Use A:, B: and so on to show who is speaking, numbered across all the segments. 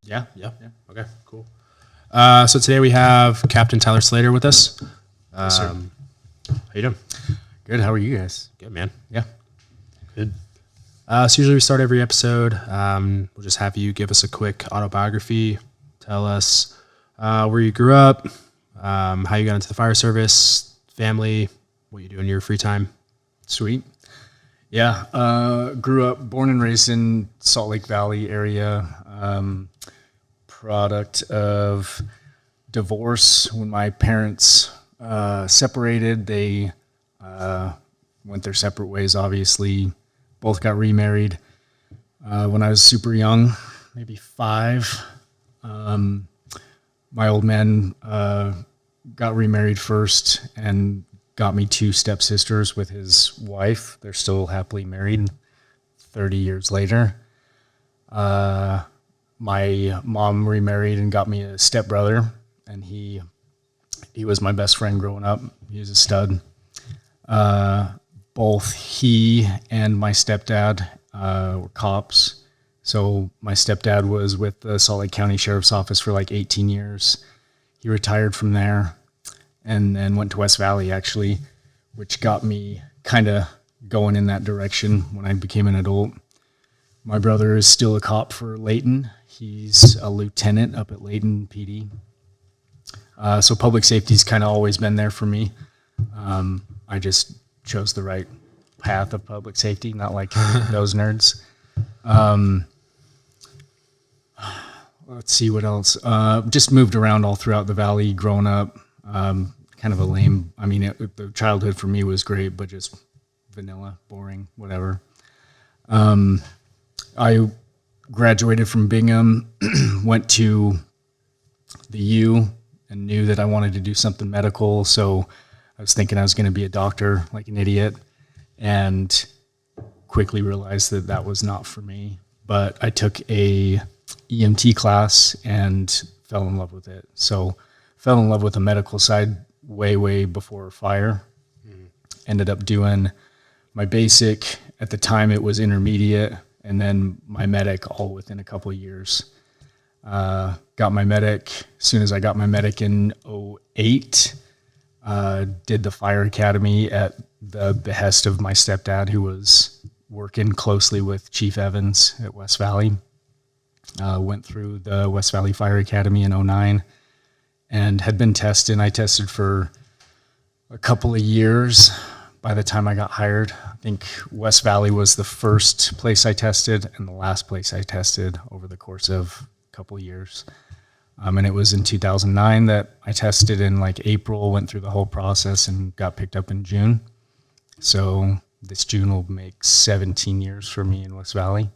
A: Yeah. Okay, cool. So today we have Captain Tyler Sleater with us.
B: Yes, sir.
A: How you doing?
B: Good. How are you guys?
A: Good, man.
B: Yeah. Good.
A: So usually we start every episode. We'll just have you give us a quick autobiography. Tell us where you grew up, how you got into the fire service, family, what you do in your free time.
B: Sweet. Yeah. Grew up, born and raised in Salt Lake Valley area. Product of divorce. When my parents separated, they went their separate ways, obviously. Both got remarried when I was super young, maybe 5. My old man got remarried first and got me 2 stepsisters with his wife. They're still happily married 30 years later. My mom remarried and got me a stepbrother, and he was my best friend growing up. He was a stud. Both he and my stepdad were cops. So my stepdad was with the Salt Lake County Sheriff's Office for like 18 years. He retired from there and then went to West Valley, actually, which got me kind of going in that direction when I became an adult. My brother is still a cop for Layton. He's a lieutenant up at Layton PD. So public safety's kind of always been there for me. I just chose the right path of public safety, not like those nerds. Let's see what else. Just moved around all throughout the valley growing up. Kind of a lame, the childhood for me was great, but just vanilla, boring, whatever. I graduated from Bingham, went to the U, and knew that I wanted to do something medical. So I was thinking I was going to be a doctor like an idiot, and quickly realized that that was not for me. But I took a EMT class and fell in love with it. So fell in love with the medical side way before fire. Ended up doing my basic. At the time it was intermediate, and then my medic all within a couple of years. Got my medic. As soon as I got my medic in 2008, did the fire academy at the behest of my stepdad, who was working closely with Chief Evans at West Valley. Went through the West Valley Fire Academy in 2009 and had been testing. I tested for a couple of years. By the time I got hired, I think West Valley was the first place I tested and the last place I tested over the course of a couple of years. And it was in 2009 that I tested in like April, went through the whole process and got picked up in June. So this June will make 17 years for me in West Valley.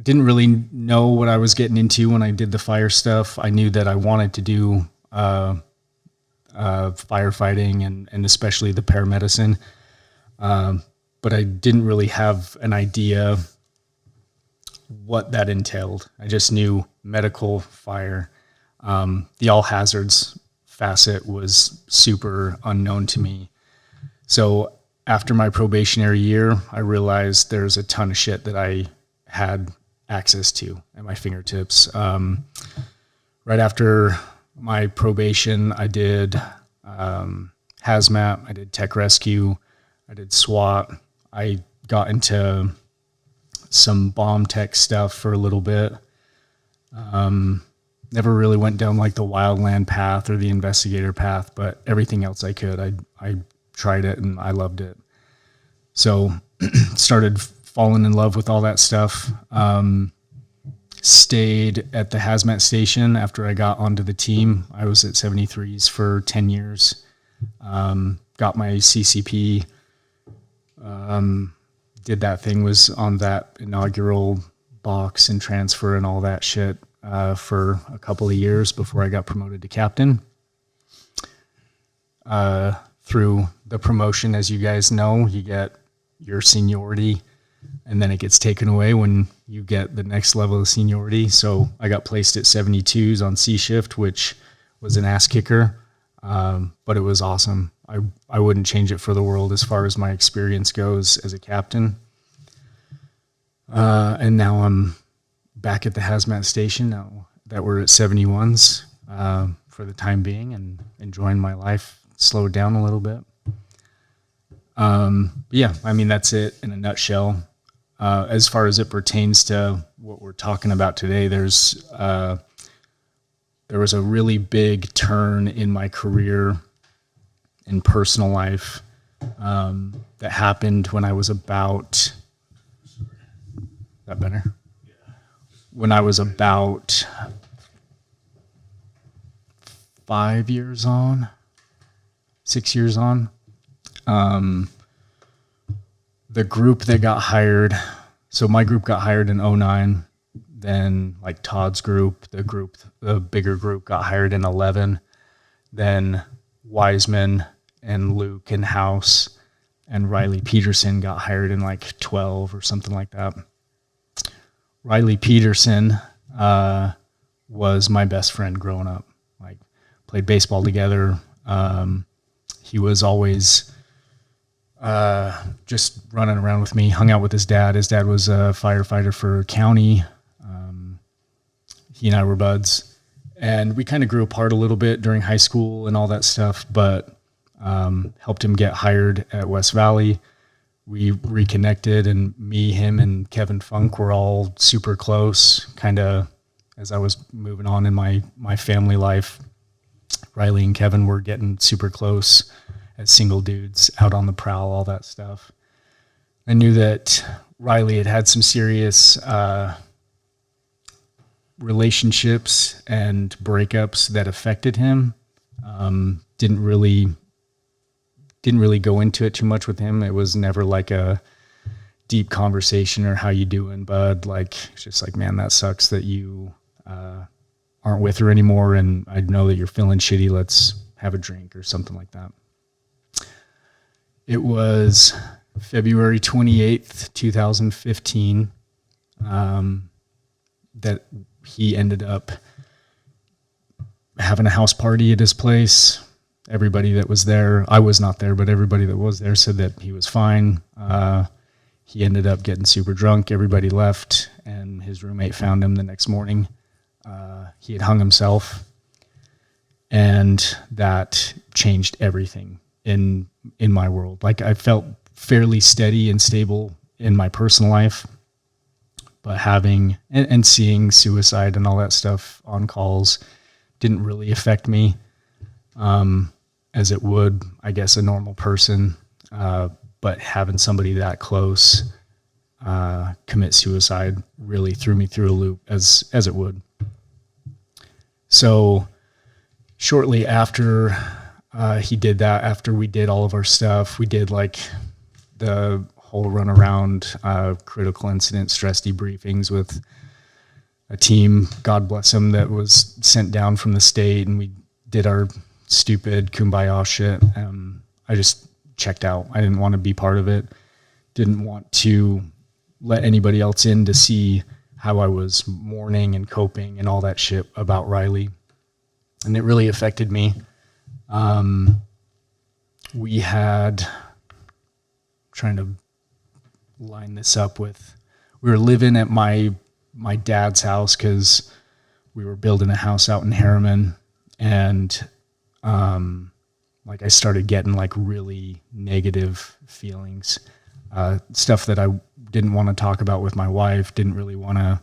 B: Didn't really know what I was getting into when I did the fire stuff. I knew that I wanted to do firefighting and especially the paramedicine. But I didn't really have an idea what that entailed. I just knew medical, fire. The all hazards facet was super unknown to me. So after my probationary year, I realized there's a ton of shit that I had access to at my fingertips. Right after my probation, I did hazmat, I did tech rescue, I did SWAT. I got into some bomb tech stuff for a little bit. Never really went down like the wildland path or the investigator path, but everything else I could. I tried it and I loved it. So started falling in love with all that stuff. Stayed at the hazmat station after I got onto the team. I was at 73s for 10 years. Got my CCP. Did that thing, was on that inaugural box and transfer and all that shit for a couple of years before I got promoted to captain. Through the promotion, as you guys know, you get your seniority and then it gets taken away when you get the next level of seniority. So I got placed at 72s on C shift, which was an ass kicker. But it was awesome. I wouldn't change it for the world as far as my experience goes as a captain. And now I'm back at the hazmat station now that we're at 71s for the time being, and enjoying my life, slowed down a little bit. Yeah, I mean, that's it in a nutshell. As far as it pertains to what we're talking about today, there was a really big turn in my career and personal life that happened when I was about. Is that better? Yeah. When I was about 6 years on. The group that got hired, so my group got hired in 2009. Then like Todd's group, the bigger group got hired in 2011. Then Wiseman and Luke and House and Riley Peterson got hired in like 2012 or something like that. Riley Peterson was my best friend growing up. Like, played baseball together. He was always just running around with me, hung out with his dad. His dad was a firefighter for county. He and I were buds, and we kind of grew apart a little bit during high school and all that stuff, but helped him get hired at West Valley. We reconnected, and me, him, and Kevin Funk were all super close, kind of as I was moving on in my family life. Riley and Kevin were getting super close as single dudes out on the prowl, all that stuff. I knew that Riley had some serious relationships and breakups that affected him. Didn't really go into it too much with him. It was never like a deep conversation or how you doing, bud? Like, it's just like, man, that sucks that you aren't with her anymore, and I know that you're feeling shitty. Let's have a drink or something like that. It was February 28th, 2015, that he ended up having a house party at his place. Everybody that was there, I was not there, but everybody that was there said that he was fine. He ended up getting super drunk. Everybody left, and his roommate found him the next morning. He had hung himself, and that changed everything in my world. Like, I felt fairly steady and stable in my personal life, but having and seeing suicide and all that stuff on calls didn't really affect me as it would, I guess, a normal person. But having somebody that close commit suicide really threw me through a loop, as it would. So shortly after he did that, after we did all of our stuff, we did like the whole run around critical incident stress debriefings with a team, God bless them, that was sent down from the state, and we did our stupid kumbaya shit. I just checked out. I didn't want to be part of it. Didn't want to let anybody else in to see how I was mourning and coping and all that shit about Riley. And it really affected me. We had, trying to line this up with, we were living at my dad's house because we were building a house out in Harriman, and like, I started getting like really negative feelings, stuff that I didn't want to talk about with my wife, didn't really want to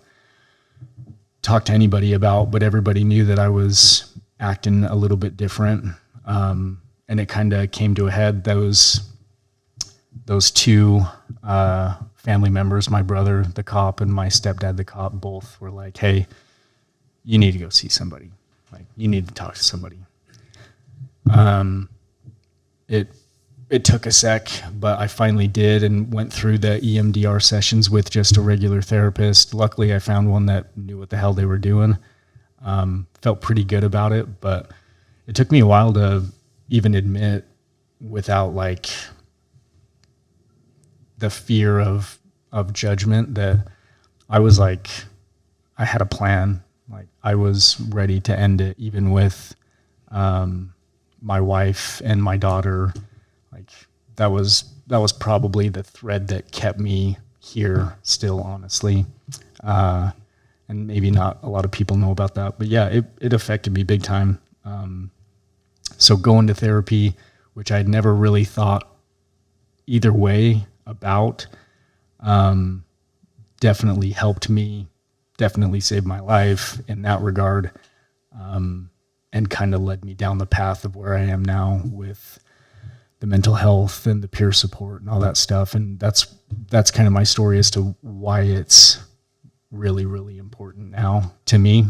B: talk to anybody about, but everybody knew that I was acting a little bit different. And it kind of came to a head. Those two family members, my brother, the cop, and my stepdad, the cop, both were like, hey, you need to go see somebody. Like, you need to talk to somebody. It took a sec, but I finally did and went through the EMDR sessions with just a regular therapist. Luckily, I found one that knew what the hell they were doing. Felt pretty good about it, but it took me a while to even admit, without like the fear of judgment, that I was like, I had a plan. Like, I was ready to end it, even with my wife and my daughter, like that was probably the thread that kept me here still, honestly. And maybe not a lot of people know about that, but yeah, it affected me big time. So going to therapy, which I'd never really thought either way about, definitely helped me, definitely saved my life in that regard, and kind of led me down the path of where I am now with the mental health and the peer support and all that stuff. And that's kind of my story as to why it's really, really important now to me.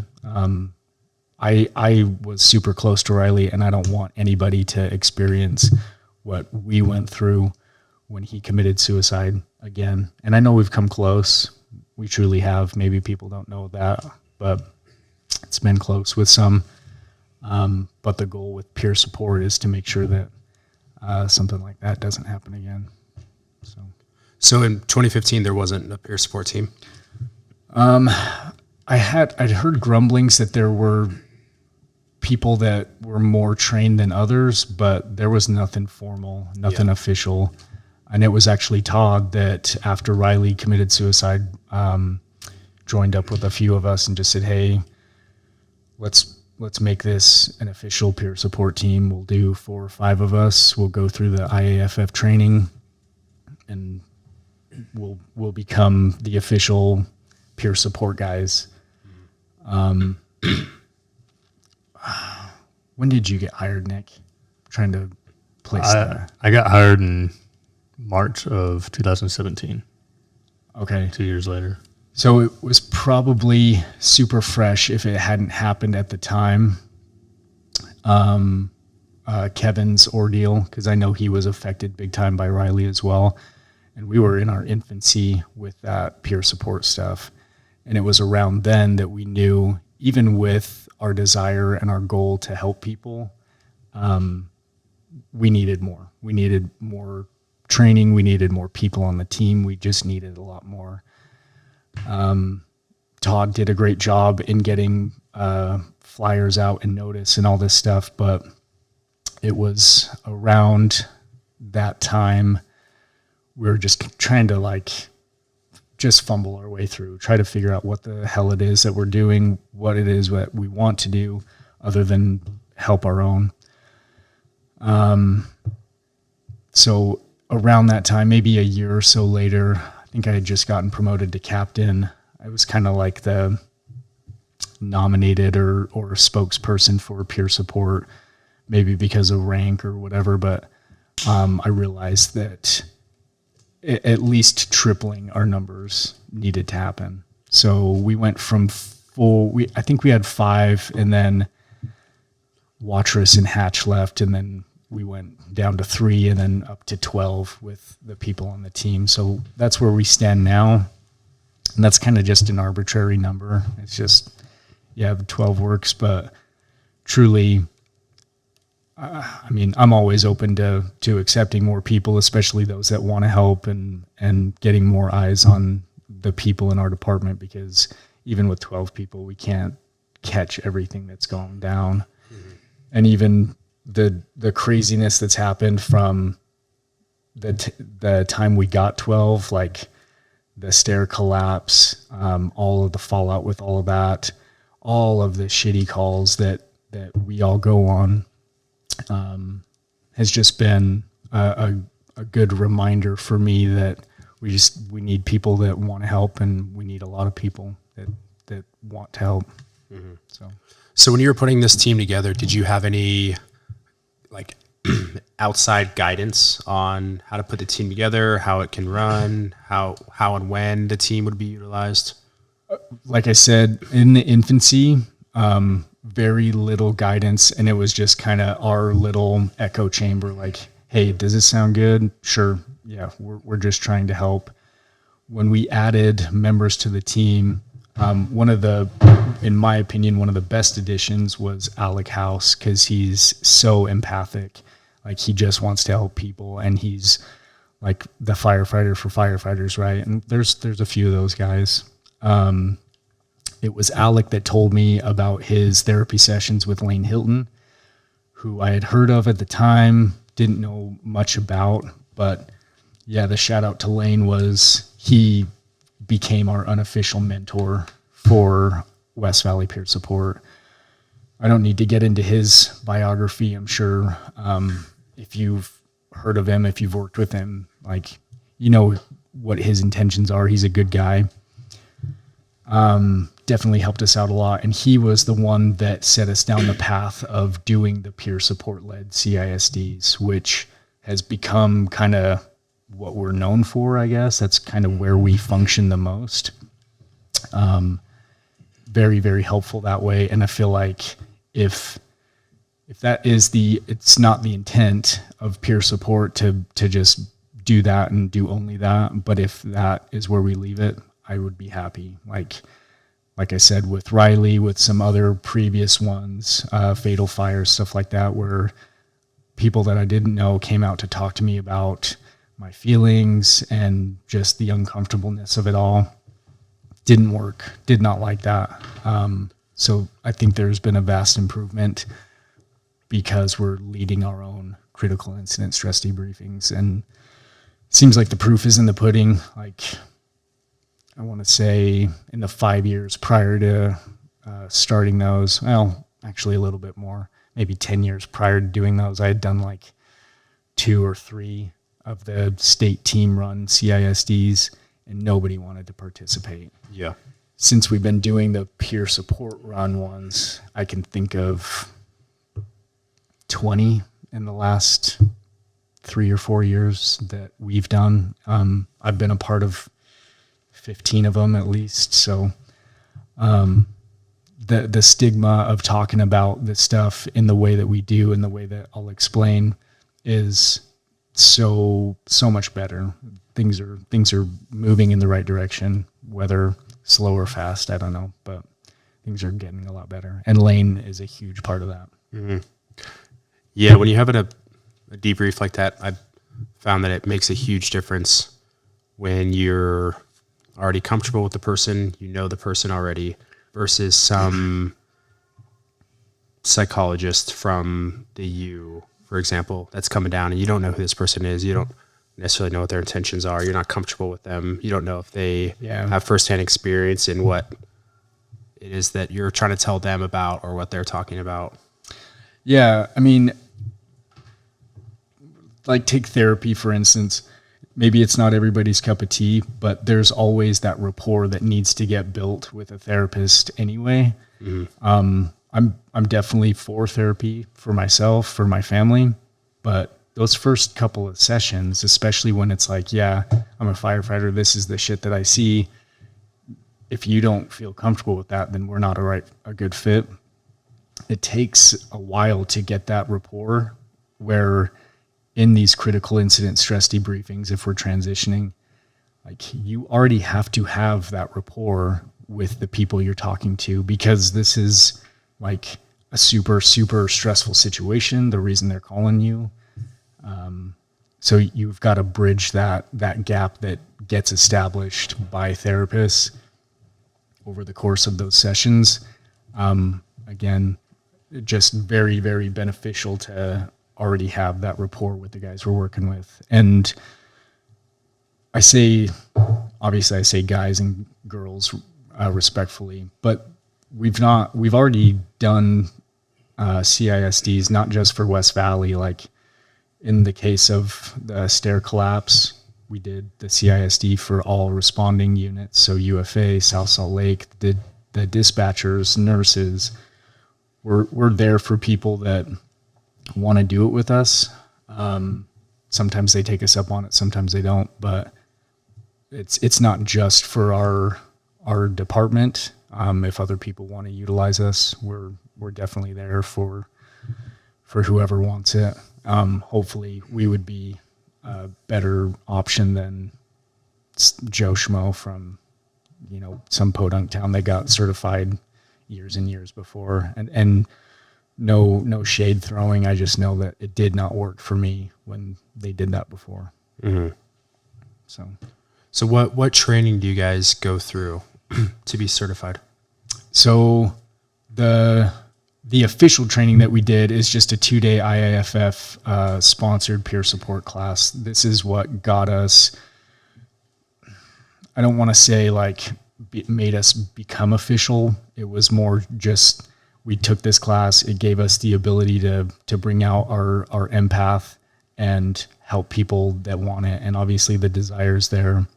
B: I was super close to Riley, and I don't want anybody to experience what we went through when he committed suicide again. And I know we've come close. We truly have. Maybe people don't know that, but it's been close with some. But the goal with peer support is to make sure that something like that doesn't happen again.
A: So in 2015, there wasn't a peer support team?
B: I'd heard grumblings that there were people that were more trained than others, but there was nothing formal, nothing official. And it was actually Todd that, after Riley committed suicide, joined up with a few of us and just said, "Hey, let's make this an official peer support team. We'll do 4 or 5 of us. We'll go through the IAFF training, and we'll become the official peer support guys." When did you get hired, Nick? I'm trying to place that.
C: I got hired in March of 2017.
B: Okay.
C: 2 years later.
B: So it was probably super fresh if it hadn't happened at the time. Kevin's ordeal, because I know he was affected big time by Riley as well. And we were in our infancy with that peer support stuff. And it was around then that we knew, even with our desire and our goal to help people, we needed more. We needed more training. We needed more people on the team. We just needed a lot more. Todd did a great job in getting flyers out and notice and all this stuff, but it was around that time we were just trying to just fumble our way through, try to figure out what the hell it is that we're doing, what it is that we want to do other than help our own. So around that time, maybe a year or so later, I think I had just gotten promoted to captain. I was kind of like the nominated or spokesperson for peer support, maybe because of rank or whatever. But I realized that at least tripling our numbers needed to happen. So we went from I think we had 5, and then Watrous and Hatch left, and then we went down to 3 and then up to 12 with the people on the team. So that's where we stand now. And that's kind of just an arbitrary number. It's just, 12 works, but truly, I'm always open to accepting more people, especially those that want to help, and getting more eyes on the people in our department, because even with 12 people, we can't catch everything that's going down. Mm-hmm. And even the craziness that's happened from the time we got 12, like the stair collapse, all of the fallout with all of that, all of the shitty calls that we all go on, has just been a good reminder for me that we need people that want to help, and we need a lot of people that want to help. Mm-hmm.
A: So when you were putting this team together, did you have any outside guidance on how to put the team together, how it can run, how and when the team would be utilized?
B: Like I said, in the infancy, very little guidance, and it was just kind of our little echo chamber. Like, hey, does this sound good? Sure. Yeah, we're just trying to help. When we added members to the team, in my opinion, one of the best additions was Alec House, because he's so empathic. Like, he just wants to help people, and he's like the firefighter for firefighters, right? And there's a few of those guys. It was Alec that told me about his therapy sessions with Lane Hilton, who I had heard of at the time, didn't know much about, but yeah, the shout out to Lane was he became our unofficial mentor for West Valley Peer Support. I don't need to get into his biography. I'm sure if you've heard of him, if you've worked with him, like, you know what his intentions are. He's a good guy. Definitely helped us out a lot. And he was the one that set us down the path of doing the peer support led CISDs, which has become kind of what we're known for, I guess. That's kind of where we function the most. Very, very helpful that way. And I feel like if that is it's not the intent of peer support to just do that and do only that, but if that is where we leave it, I would be happy. Like I said, with Riley, with some other previous ones, Fatal Fire, stuff like that, where people that I didn't know came out to talk to me about my feelings and just the uncomfortableness of it all. Didn't work. Did not like that. So I think there's been a vast improvement because we're leading our own critical incident stress debriefings, and seems like the proof is in the pudding. Like, I want to say in the 5 years prior to starting those, well, actually a little bit more, maybe 10 years prior to doing those, I had done like 2 or 3 of the state team run CISDs, and nobody wanted to participate.
A: Yeah.
B: Since we've been doing the peer support run ones, I can think of 20 in the last 3 or 4 years that we've done. I've been a part of 15 of them at least. So the stigma of talking about this stuff in the way that we do and the way that I'll explain is so much better. Things are moving in the right direction, whether slow or fast, I don't know, but things are getting a lot better. And Lane is a huge part of that.
A: Mm-hmm. Yeah, when you have a debrief like that, I've found that it makes a huge difference when you're already comfortable with the person, you know the person already, versus some psychologist from the U, for example, that's coming down and you don't know who this person is. You don't necessarily know what their intentions are. You're not comfortable with them. You don't know if they have firsthand experience in what it is that you're trying to tell them about or what they're talking about.
B: Yeah, I mean, like take therapy, for instance. Maybe it's not everybody's cup of tea, but there's always that rapport that needs to get built with a therapist anyway. Mm-hmm. I'm definitely for therapy for myself, for my family, but those first couple of sessions, especially when it's like, yeah, I'm a firefighter, this is the shit that I see. If you don't feel comfortable with that, then we're not a good fit. It takes a while to get that rapport where in these critical incident stress debriefings, if we're transitioning, like you already have to have that rapport with the people you're talking to, because this is like a super, super stressful situation. The reason they're calling you. So you've got to bridge that gap that gets established by therapists over the course of those sessions. Again, just very, very beneficial to already have that rapport with the guys we're working with. And obviously I say guys and girls respectfully, but we've already done CISDs, not just for West Valley. Like in the case of the stair collapse, we did the CISD for all responding units. So UFA, South Salt Lake, the dispatchers, nurses. We're there for people that want to do it with us. Sometimes they take us up on it, sometimes they don't, but it's not just for our department. If other people want to utilize us, we're definitely there for whoever wants it. Hopefully we would be a better option than Joe Schmo from, some podunk town that got certified years and years before. And no shade throwing. I just know that it did not work for me when they did that before.
A: Mm-hmm.
B: So
A: what training do you guys go through to be certified?
B: So the The official training that we did is just a 2-day IAFF sponsored peer support class. This is what got us, I don't want to say like made us become official. It was more just, we took this class. It gave us the ability to bring out our empath and help people that want it. And obviously the desire's there.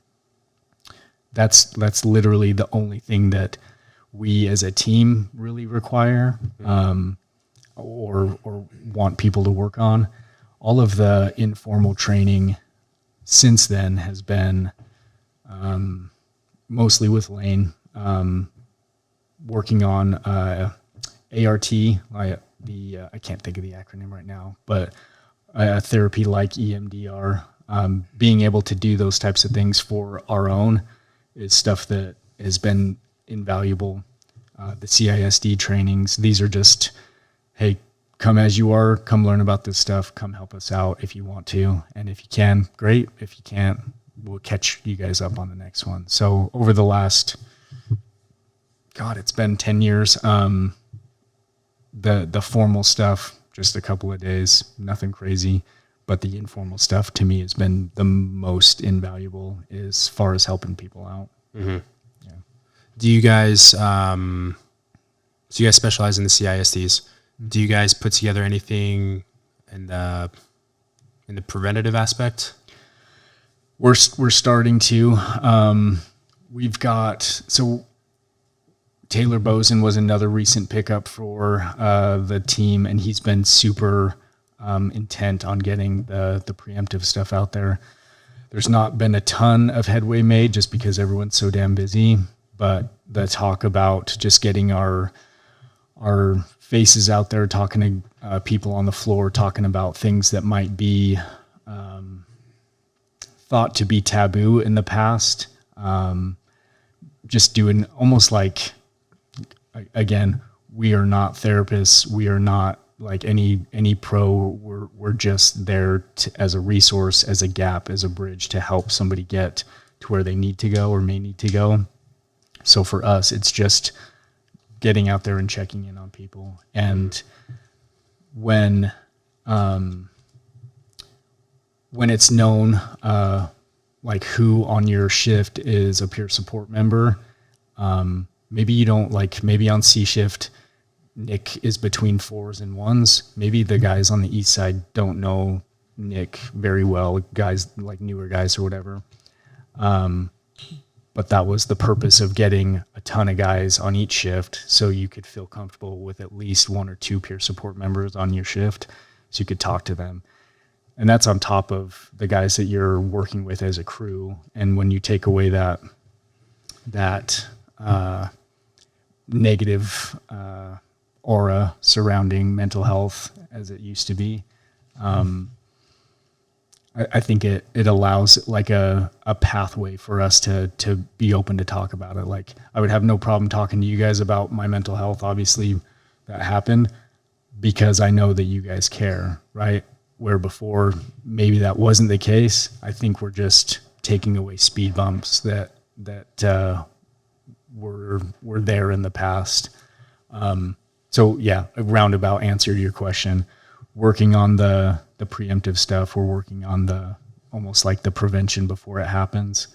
B: That's literally the only thing that we as a team really require, or want people to work on. All of the informal training since then has been mostly with Lane, working on ART, I can't think of the acronym right now, but a therapy like EMDR, being able to do those types of things for our own is stuff that has been invaluable. The CISD trainings, these are just, hey, come as you are, come learn about this stuff, come help us out if you want to. And if you can, great. If you can't, we'll catch you guys up on the next one. So over the last, it's been 10 years. The formal stuff, just a couple of days, nothing crazy. But the informal stuff to me has been the most invaluable as far as helping people out.
A: Mm-hmm. Yeah. Do you guys specialize in the CISDs? Do you guys put together anything in the preventative aspect?
B: We're starting to. We've got, so Taylor Bozen was another recent pickup for the team, and he's been super intent on getting the preemptive stuff out there. There's not been a ton of headway made just because everyone's so damn busy, but the talk about just getting our faces out there, talking to people on the floor, talking about things that might be thought to be taboo in the past, just doing almost like, again, we are not therapists, we are not like any pro, we're just there as a resource, as a gap, as a bridge to help somebody get to where they need to go or may need to go. So for us, it's just getting out there and checking in on people. And when it's known, like who on your shift is a peer support member, maybe you don't, like maybe on C shift, Nick is between 4s and 1s. Maybe the guys on the east side don't know Nick very well, guys like newer guys or whatever. But that was the purpose of getting a ton of guys on each shift, so you could feel comfortable with at least 1 or 2 peer support members on your shift, so you could talk to them. And that's on top of the guys that you're working with as a crew. And when you take away that negative aura surrounding mental health as it used to be, I think it allows like a pathway for us to be open to talk about it. Like I would have no problem talking to you guys about my mental health. Obviously that happened because I know that you guys care, right? Where before maybe that wasn't the case. I think we're just taking away speed bumps that were there in the past. So yeah, a roundabout answer to your question. Working on the preemptive stuff, we're working on the almost like the prevention before it happens.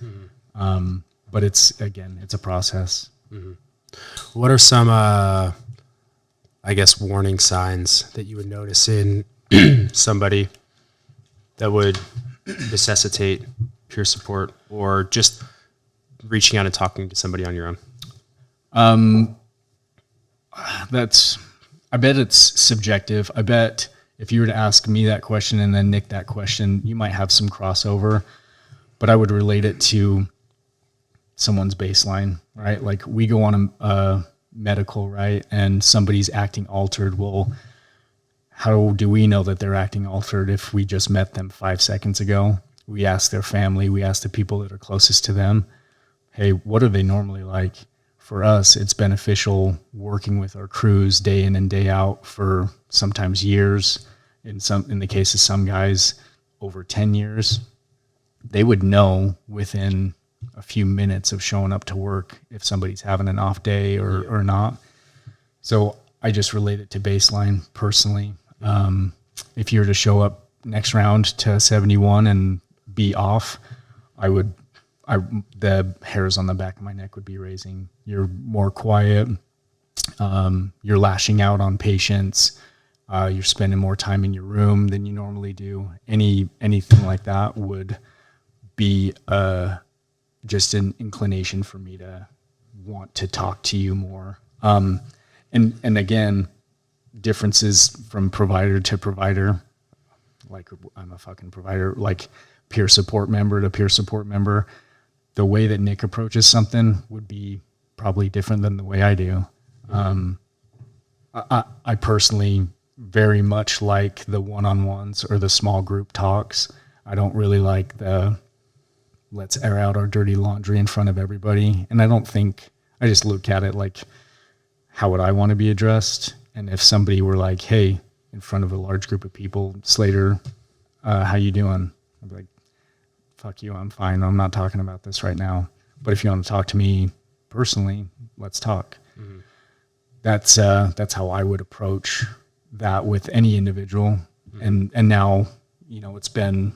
B: Mm-hmm. But it's a process.
A: Mm-hmm. What are some, warning signs that you would notice in somebody that would necessitate peer support or just reaching out and talking to somebody on your own?
B: I bet it's subjective. I bet if you were to ask me that question and then Nick that question, you might have some crossover, but I would relate it to someone's baseline, right? Like we go on a medical, right? And somebody's acting altered. Well, how do we know that they're acting altered if we just met them 5 seconds ago? We ask their family, we ask the people that are closest to them, hey, what are they normally like? For us, it's beneficial working with our crews day in and day out for sometimes years. In the case of some guys, over 10 years. They would know within a few minutes of showing up to work if somebody's having an off day or not. So I just relate it to baseline personally. If you were to show up next round to 71 and be off, the hairs on the back of my neck would be raising. You're more quiet. You're lashing out on patients. You're spending more time in your room than you normally do. Anything like that would be just an inclination for me to want to talk to you more. And again, differences from provider to provider. Like I'm a fucking provider, like peer support member to peer support member. The way that Nick approaches something would be probably different than the way I do. I personally very much like the one-on-ones or the small group talks. I don't really like the let's air out our dirty laundry in front of everybody. And I just look at it like, how would I want to be addressed? And if somebody were like, hey, in front of a large group of people, Sleater, how you doing? I'd be like, fuck you, I'm fine. I'm not talking about this right now. But if you want to talk to me personally, let's talk. Mm-hmm. That's how I would approach that with any individual. Mm-hmm. And now, it's been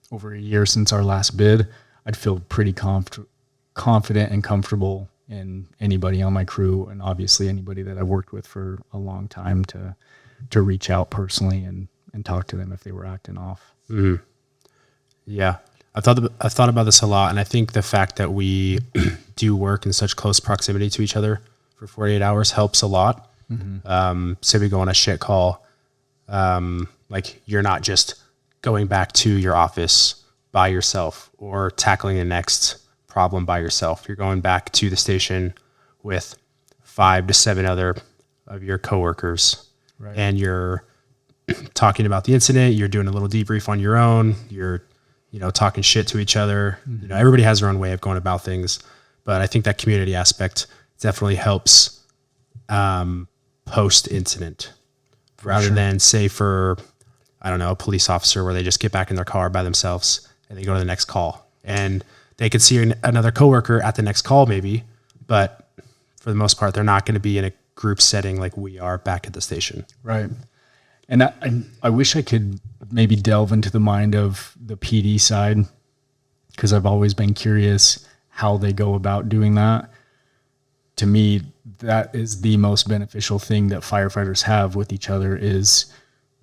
B: over a year since our last bid. I'd feel pretty confident and comfortable in anybody on my crew, and obviously anybody that I've worked with for a long time to reach out personally and talk to them if they were acting off.
A: Mm-hmm. Yeah. I've thought about this a lot, and I think the fact that we do work in such close proximity to each other for 48 hours helps a lot. Mm-hmm. Say we go on a shit call, like you're not just going back to your office by yourself or tackling the next problem by yourself. You're going back to the station with 5 to 7 other of your coworkers, right. And you're talking about the incident. You're doing a little debrief on your own. You're, talking shit to each other. Mm-hmm. Everybody has their own way of going about things, but I think that community aspect definitely helps post incident rather than say for, I don't know, a police officer where they just get back in their car by themselves and they go to the next call and they could see another coworker at the next call maybe, but for the most part, they're not going to be in a group setting like we are back at the station.
B: Right. And I wish I could maybe delve into the mind of the PD side, because I've always been curious how they go about doing that. To me, that is the most beneficial thing that firefighters have with each other, is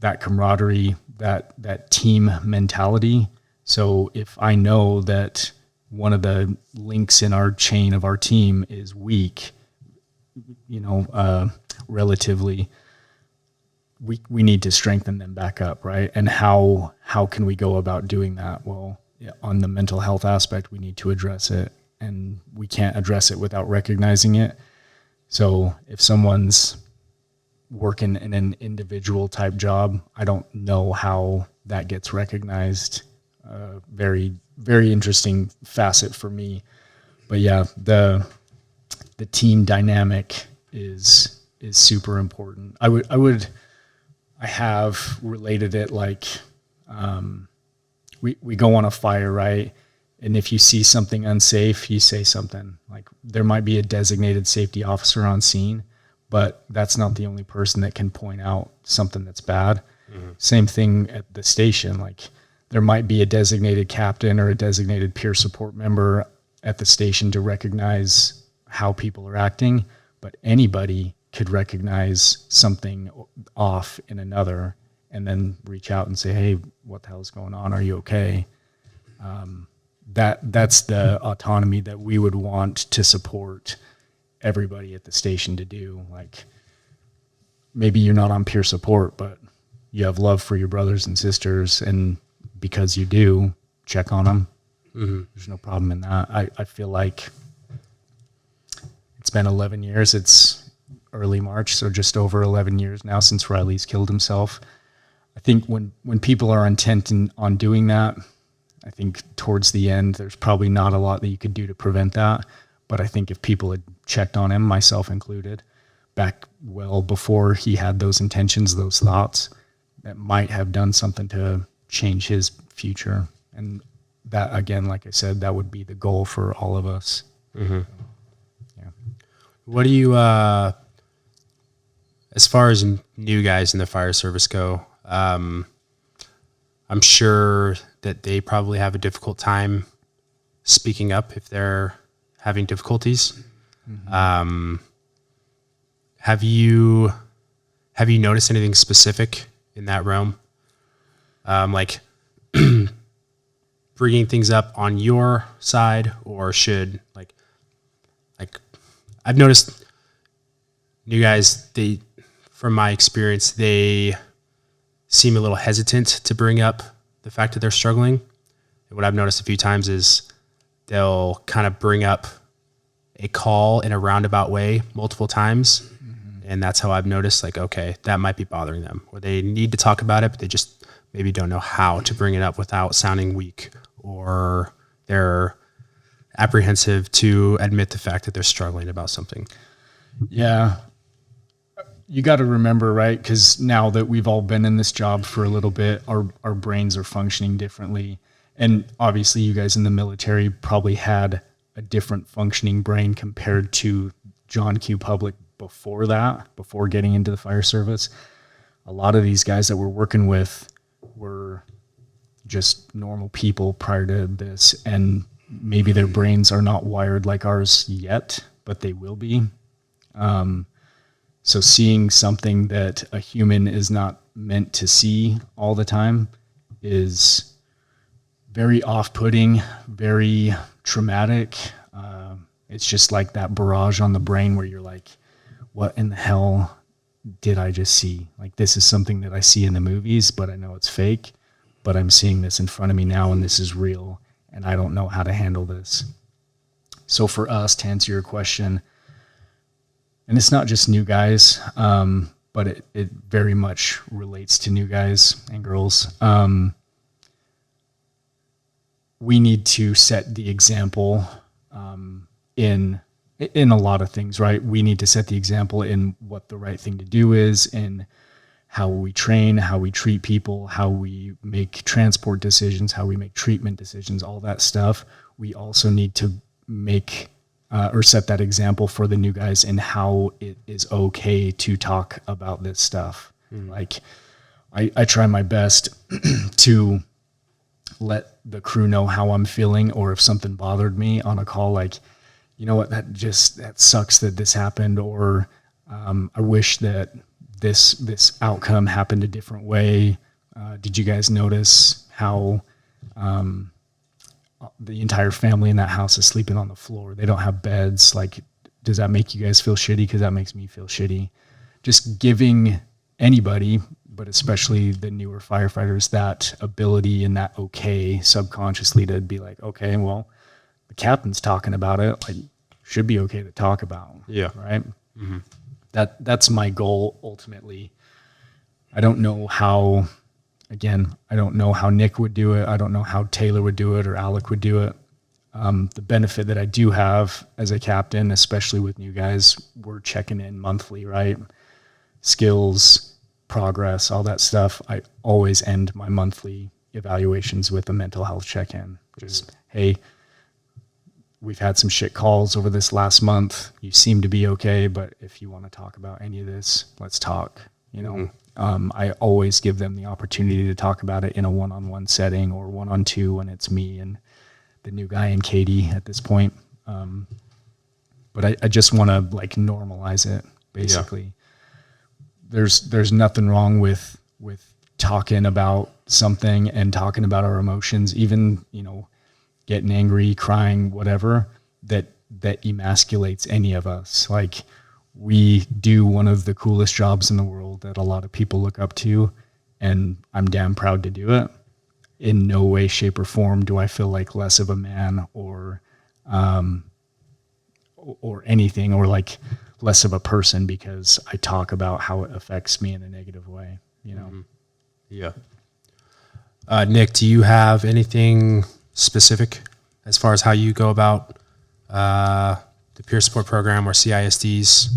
B: that camaraderie, that team mentality. So if I know that one of the links in our chain of our team is weak, relatively, we need to strengthen them back up, right? And how can we go about doing that? Well, on the mental health aspect, we need to address it, and we can't address it without recognizing it. So if someone's working in an individual type job, I don't know how that gets recognized. Very, very interesting facet for me. But yeah, the team dynamic is super important. I have related it like, we go on a fire, right? And if you see something unsafe, you say something. Like, there might be a designated safety officer on scene, but that's not the only person that can point out something that's bad. Mm-hmm. Same thing at the station. Like, there might be a designated captain or a designated peer support member at the station to recognize how people are acting, but anybody could recognize something off in another and then reach out and say, hey, what the hell is going on? Are you okay? That's the autonomy that we would want to support everybody at the station to do. Like, maybe you're not on peer support, but you have love for your brothers and sisters, and because you do, check on them. Mm-hmm. There's no problem in that. I feel like it's been 11 years. It's early March, so just over 11 years now since Riley's killed himself. I think when people are intent on doing that, I think towards the end, there's probably not a lot that you could do to prevent that. But I think if people had checked on him, myself included, back well before he had those intentions, those thoughts, that might have done something to change his future. And that, again, like I said, that would be the goal for all of us. Mm-hmm. Yeah.
A: What do you, as far as new guys in the fire service go, I'm sure that they probably have a difficult time speaking up if they're having difficulties. Mm-hmm. Have you noticed anything specific in that realm? Like bringing things up on your side, or should like I've noticed new guys, from my experience, they seem a little hesitant to bring up the fact that they're struggling. And what I've noticed a few times is they'll kind of bring up a call in a roundabout way multiple times. Mm-hmm. And that's how I've noticed, like, okay, that might be bothering them, or they need to talk about it, but they just maybe don't know how to bring it up without sounding weak, or they're apprehensive to admit the fact that they're struggling about something.
B: Yeah. You got to remember, right? Because now that we've all been in this job for a little bit, our brains are functioning differently. And obviously you guys in the military probably had a different functioning brain compared to John Q. Public before getting into the fire service. A lot of these guys that we're working with were just normal people prior to this, and maybe their brains are not wired like ours yet, but they will be. So seeing something that a human is not meant to see all the time is very off-putting, very traumatic. It's just like that barrage on the brain where you're like, what in the hell did I just see? Like, this is something that I see in the movies, but I know it's fake, but I'm seeing this in front of me now, and this is real, and I don't know how to handle this. So for us, to answer your question, and it's not just new guys, but it very much relates to new guys and girls. We need to set the example in a lot of things, right? We need to set the example in what the right thing to do is, in how we train, how we treat people, how we make transport decisions, how we make treatment decisions, all that stuff. We also need to make or set that example for the new guys in how it is okay to talk about this stuff. Mm. Like, I try my best to let the crew know how I'm feeling, or if something bothered me on a call, like, you know what, that sucks that this happened, or I wish that this outcome happened a different way. Did you guys notice how the entire family in that house is sleeping on the floor? They don't have beds. Like, does that make you guys feel shitty? Because that makes me feel shitty. Just giving anybody, but especially the newer firefighters, that ability and that okay subconsciously to be like, okay, well, the captain's talking about it, like, should be okay to talk about.
A: Yeah.
B: Right. Mm-hmm. That's my goal ultimately. I don't know how Nick would do it. I don't know how Taylor would do it, or Alec would do it. The benefit that I do have as a captain, especially with new guys, we're checking in monthly, right? Skills, progress, all that stuff. I always end my monthly evaluations with a mental health check-in. Just, hey, we've had some shit calls over this last month. You seem to be okay, but if you want to talk about any of this, let's talk. You know, mm-hmm. I always give them the opportunity to talk about it in a one-on-one setting, or one-on-two when it's me and the new guy and Katie at this point. But I just want to like normalize it, basically. Yeah. There's nothing wrong with talking about something and talking about our emotions, even, you know, getting angry, crying, whatever, that emasculates any of us. Like, we do one of the coolest jobs in the world that a lot of people look up to, and I'm damn proud to do it. In no way, shape, or form do I feel like less of a man, or anything, or like less of a person because I talk about how it affects me in a negative way, you know? Mm-hmm.
A: Yeah. Nick, do you have anything specific as far as how you go about the peer support program or CISDs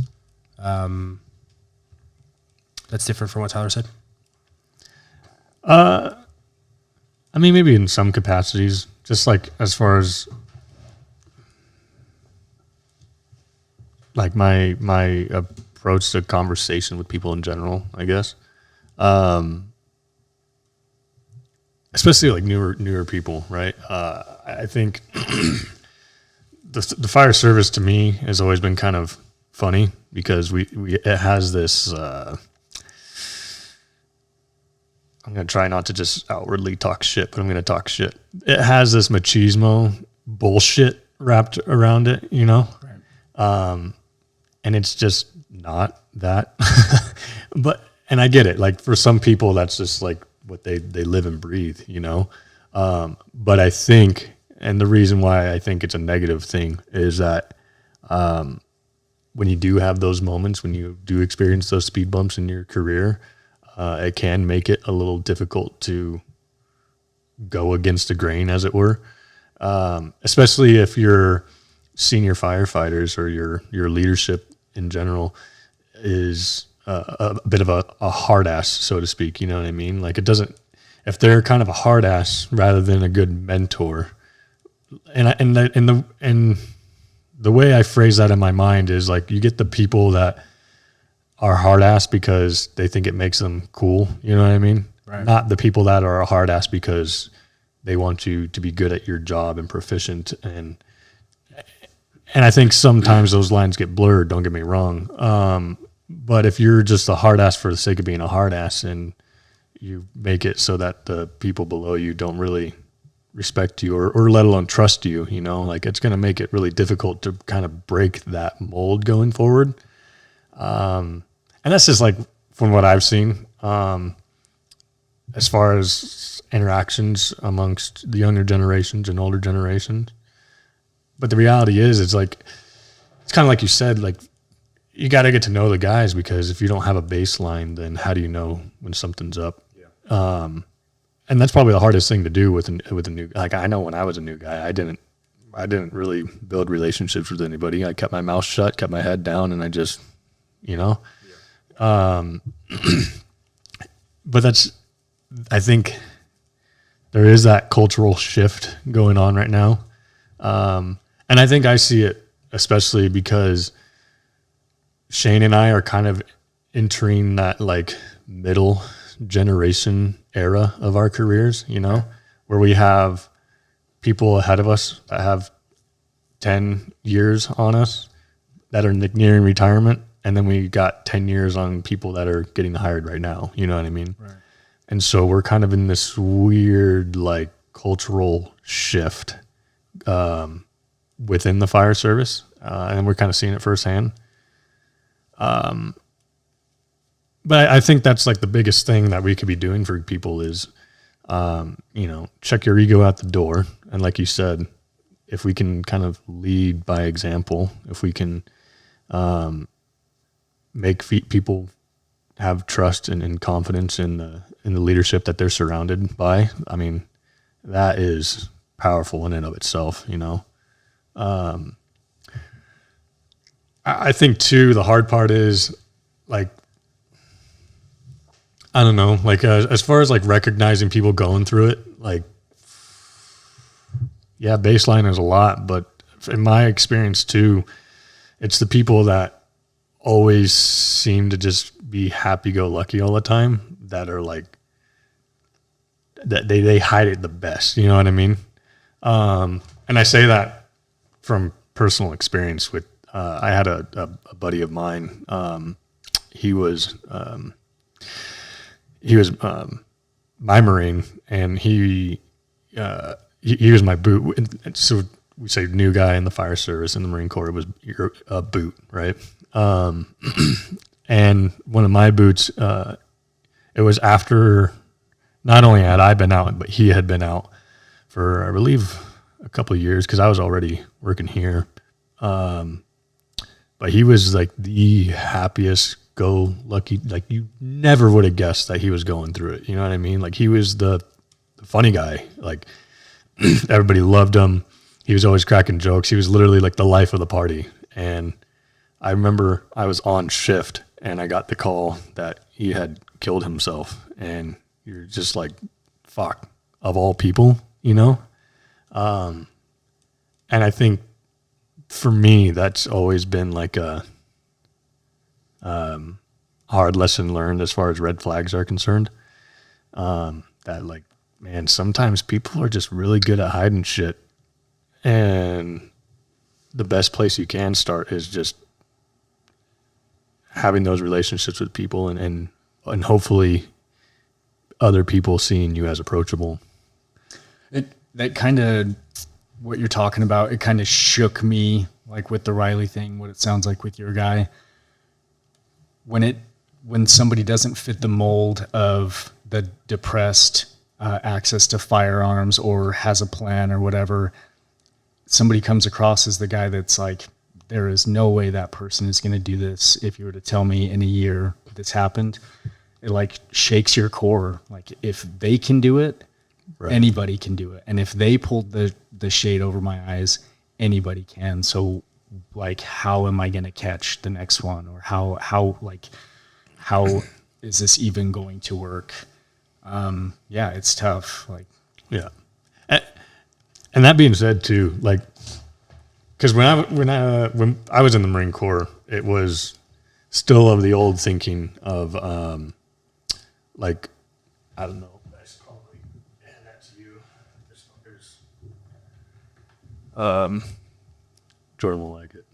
A: that's different from what Tyler said?
C: I mean, maybe in some capacities, just like as far as like my approach the conversation with people in general, I guess. Especially like newer people, right? I think the fire service to me has always been kind of funny because it has this. I'm going to try not to just outwardly talk shit, but I'm going to talk shit. It has this machismo bullshit wrapped around it, you know? Right. And it's just not that. And I get it. Like for some people, that's just like what they live and breathe, you know? But I think, and the reason why I think it's a negative thing is that when you do have those moments, when you do experience those speed bumps in your career, it can make it a little difficult to go against the grain, as it were, especially if you're senior firefighters or your leadership in general is a bit of a hard ass, so to speak. You know what I mean? Like if they're kind of a hard ass rather than a good mentor, and the way I phrase that in my mind is like you get the people that are hard ass because they think it makes them cool. You know what I mean? Right. Not the people that are a hard ass because they want you to be good at your job and proficient. And I think sometimes those lines get blurred. Don't get me wrong. But if you're just a hard ass for the sake of being a hard ass and you make it so that the people below you don't really respect you or let alone trust you, you know, like it's going to make it really difficult to kind of break that mold going forward. And that's just like from what I've seen, as far as interactions amongst the younger generations and older generations. But the reality is, it's kind of like you said, like you got to get to know the guys because if you don't have a baseline, then how do you know when something's up? Yeah. And that's probably the hardest thing to do with a new. Like I know when I was a new guy, I didn't really build relationships with anybody. I kept my mouth shut, kept my head down, and I just, you know. But I think there is that cultural shift going on right now. And I think I see it especially because Shane and I are kind of entering that like middle generation era of our careers, you know, where we have people ahead of us that have 10 years on us that are nearing retirement. And then we got 10 years on people that are getting hired right now. You know what I mean? Right. And so we're kind of in this weird, like, cultural shift within the fire service. And we're kind of seeing it firsthand. But I think that's like the biggest thing that we could be doing for people is, you know, check your ego out the door. And like you said, if we can kind of lead by example, if we can make people have trust and confidence in the leadership that they're surrounded by, I mean, that is powerful in and of itself, you know. I think too, the hard part is like, I don't know, like as far as like recognizing people going through it, like, yeah, baseline is a lot, but in my experience too, it's the people that always seem to just be happy-go-lucky all the time that are like, that they hide it the best, you know what I mean? And I say that from personal experience with, I had a buddy of mine, he was my Marine, and he was my boot. And so we say new guy in the fire service in the Marine Corps was your boot, right? And one of my boots, it was after not only had I been out, but he had been out for, I believe, a couple of years because I was already working here. But he was like the happiest go lucky. Like you never would have guessed that he was going through it. You know what I mean? Like he was the funny guy. Like everybody loved him. He was always cracking jokes. He was literally like the life of the party. And I remember I was on shift and I got the call that he had killed himself. And you're just like, fuck, of all people, you know? And I think for me, that's always been like hard lesson learned as far as red flags are concerned. That like, man, sometimes people are just really good at hiding shit. And the best place you can start is just having those relationships with people and hopefully other people seeing you as approachable.
B: That kind of, what you're talking about, it kind of shook me, like with the Riley thing, what it sounds like with your guy. When somebody doesn't fit the mold of the depressed access to firearms or has a plan or whatever, somebody comes across as the guy that's like, there is no way that person is going to do this. If you were to tell me in a year this happened, it like shakes your core. Like if they can do it, right, anybody can do it. And if they pulled the shade over my eyes, anybody can. So like, how am I going to catch the next one? Or how is this even going to work? Yeah, it's tough. Like,
C: yeah. And that being said too, like, cause when I was in the Marine Corps, it was still of the old thinking of, like, I don't know. That's probably, and that's you. This fucker's, Jordan will like it.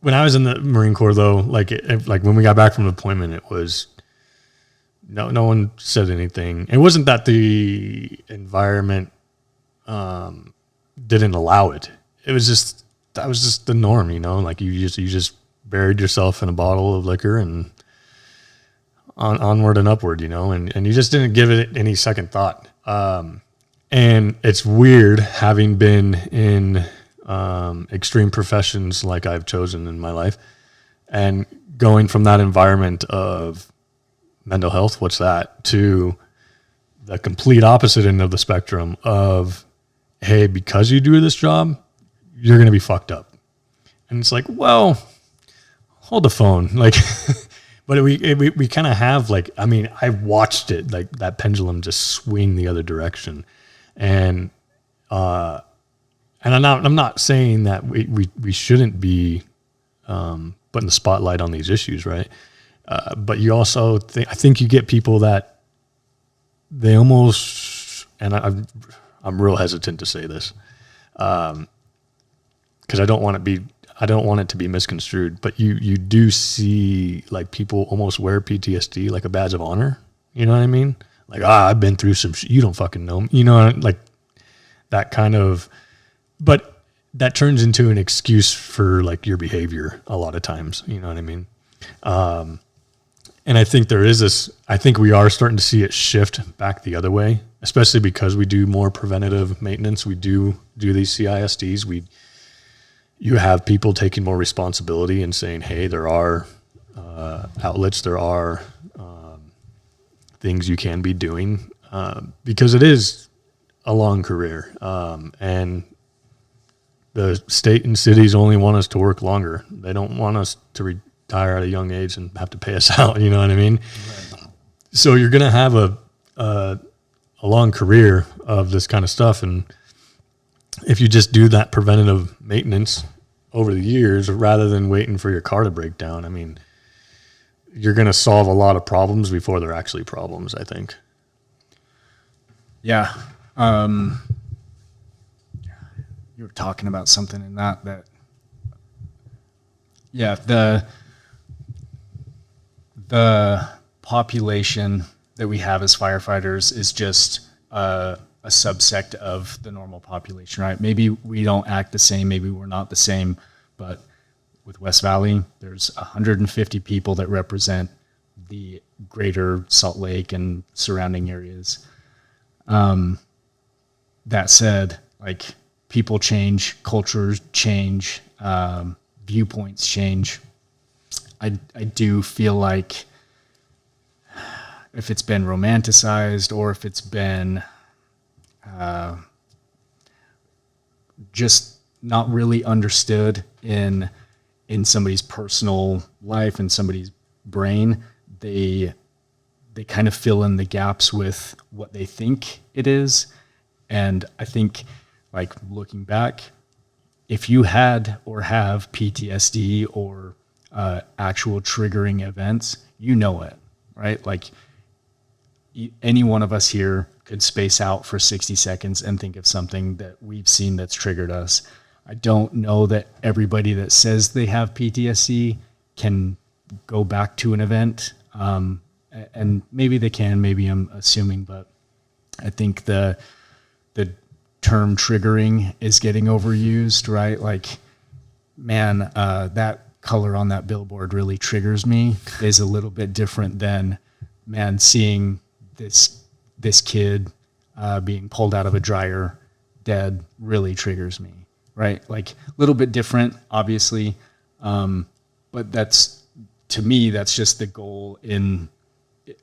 C: When I was in the Marine Corps though, like, like when we got back from deployment, it was, no one said anything. It wasn't that the environment, didn't allow it. It was just, that was just the norm, you know, like you just buried yourself in a bottle of liquor and onward and upward, you know, and you just didn't give it any second thought. And it's weird having been in, extreme professions like I've chosen in my life and going from that environment of mental health, what's that, to the complete opposite end of the spectrum of, hey, because you do this job, you're going to be fucked up. And it's like, well, hold the phone. Like, but we kind of have like, I mean, I watched it, like that pendulum just swing the other direction. And I'm not saying that we shouldn't be, putting the spotlight on these issues. Right. But you also I think you get people that they almost, and I'm real hesitant to say this, because I don't want it to be misconstrued, but you do see like people almost wear PTSD like a badge of honor. You know what I mean? Like, I've been through some shit. You don't fucking know me. You know, like that kind of, but that turns into an excuse for like your behavior a lot of times. You know what I mean? And I think I think we are starting to see it shift back the other way, especially because we do more preventative maintenance. We do these CISDs. You have people taking more responsibility and saying, hey, there are outlets, there are things you can be doing, because it is a long career. And the state and cities only want us to work longer. They don't want us to retire at a young age and have to pay us out. You know what I mean? Right. So you're going to have a long career of this kind of stuff. And if you just do that preventative maintenance over the years, rather than waiting for your car to break down, I mean, you're going to solve a lot of problems before they're actually problems, I think.
B: Yeah. You were talking about something in that, yeah, the population that we have as firefighters is just a subsect of the normal population, right? Maybe we don't act the same, maybe we're not the same, but with West Valley, there's 150 people that represent the greater Salt Lake and surrounding areas. That said, like, people change, cultures change, viewpoints change. I do feel like if it's been romanticized or if it's been just not really understood in somebody's personal life and somebody's brain, they kind of fill in the gaps with what they think it is. And I think, like, looking back, if you had or have PTSD or actual triggering events, you know it, right? Like any one of us here could space out for 60 seconds and think of something that we've seen that's triggered us. I don't know that everybody that says they have PTSD can go back to an event. And maybe they can, maybe I'm assuming, but I think the term triggering is getting overused, right? Like, man, that color on that billboard really triggers me is a little bit different than, man, seeing this kid being pulled out of a dryer dead really triggers me, right? Like, a little bit different, obviously, but that's, to me, that's just the goal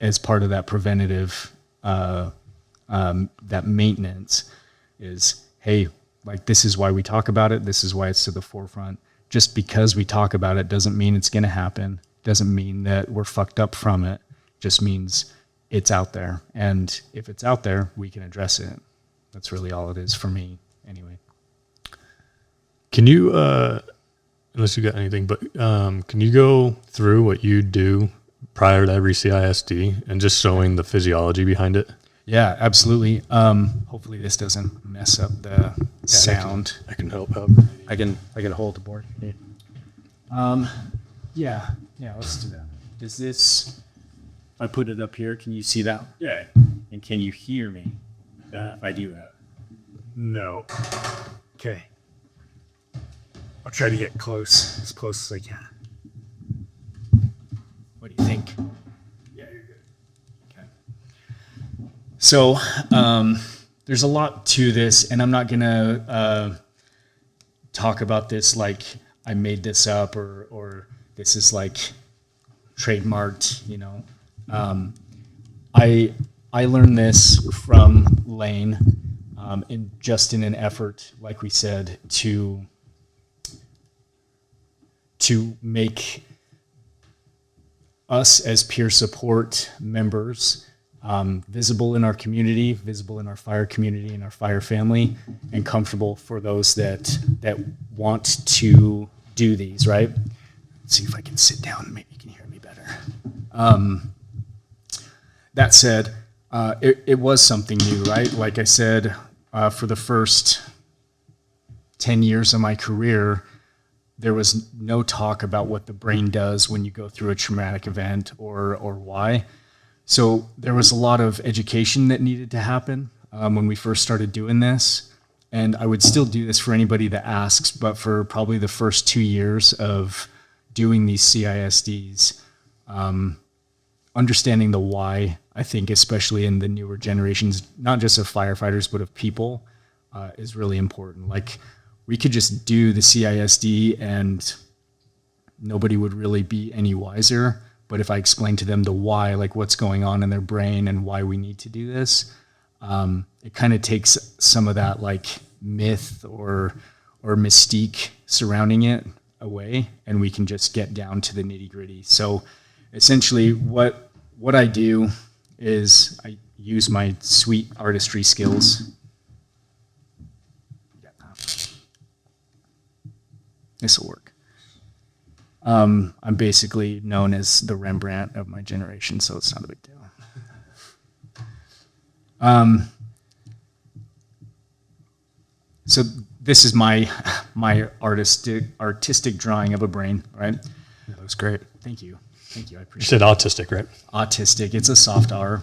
B: as part of that preventative, that maintenance is, hey, like, this is why we talk about it. This is why it's to the forefront. Just because we talk about it doesn't mean it's going to happen. Doesn't mean that we're fucked up from it. Just means it's out there. And if it's out there, we can address it. That's really all it is for me anyway.
C: Can you, unless you got anything, but can you go through what you do prior to every CISD and just showing the physiology behind it?
B: Yeah, absolutely. Hopefully this doesn't mess up the sound.
C: I can help out.
A: I can hold the board.
B: Yeah, let's do that. Does this, if I put it up here, can you see that?
D: Yeah.
B: And can you hear me if I do that?
D: No. Okay. I'll try to get as close as I can.
B: What do you think?
D: Yeah, you're good.
B: Okay. So there's a lot to this, and I'm not going to talk about this like I made this up or this is like trademarked, you know. I learned this from Lane in an effort, like we said, to make us as peer support members visible in our community, visible in our fire community, in our fire family, and comfortable for those that want to do these, right? Let's see if I can sit down, maybe you can hear me better. That said, it was something new, right? Like I said, for the first 10 years of my career, there was no talk about what the brain does when you go through a traumatic event or why. So there was a lot of education that needed to happen when we first started doing this. And I would still do this for anybody that asks, but for probably the first 2 years of doing these CISDs, understanding the why, I think, especially in the newer generations, not just of firefighters, but of people, is really important. Like, we could just do the CISD and nobody would really be any wiser. But if I explain to them the why, like what's going on in their brain and why we need to do this, it kind of takes some of that like myth or mystique surrounding it away, and we can just get down to the nitty gritty. So essentially what I do is I use my sweet artistry skills. This will work. I'm basically known as the Rembrandt of my generation, so it's not a big deal. So this is my artistic drawing of a brain, right?
A: Yeah, that was great.
B: Thank you. I
C: You
B: appreciate
C: said autistic, right?
B: autistic. It's a soft R.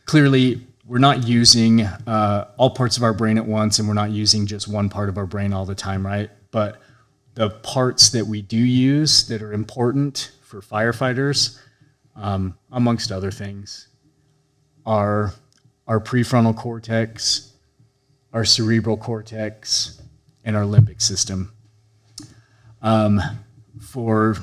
B: Clearly, we're not using all parts of our brain at once, and we're not using just one part of our brain all the time, right? But the parts that we do use that are important for firefighters, amongst other things, are our prefrontal cortex, our cerebral cortex, and our limbic system. For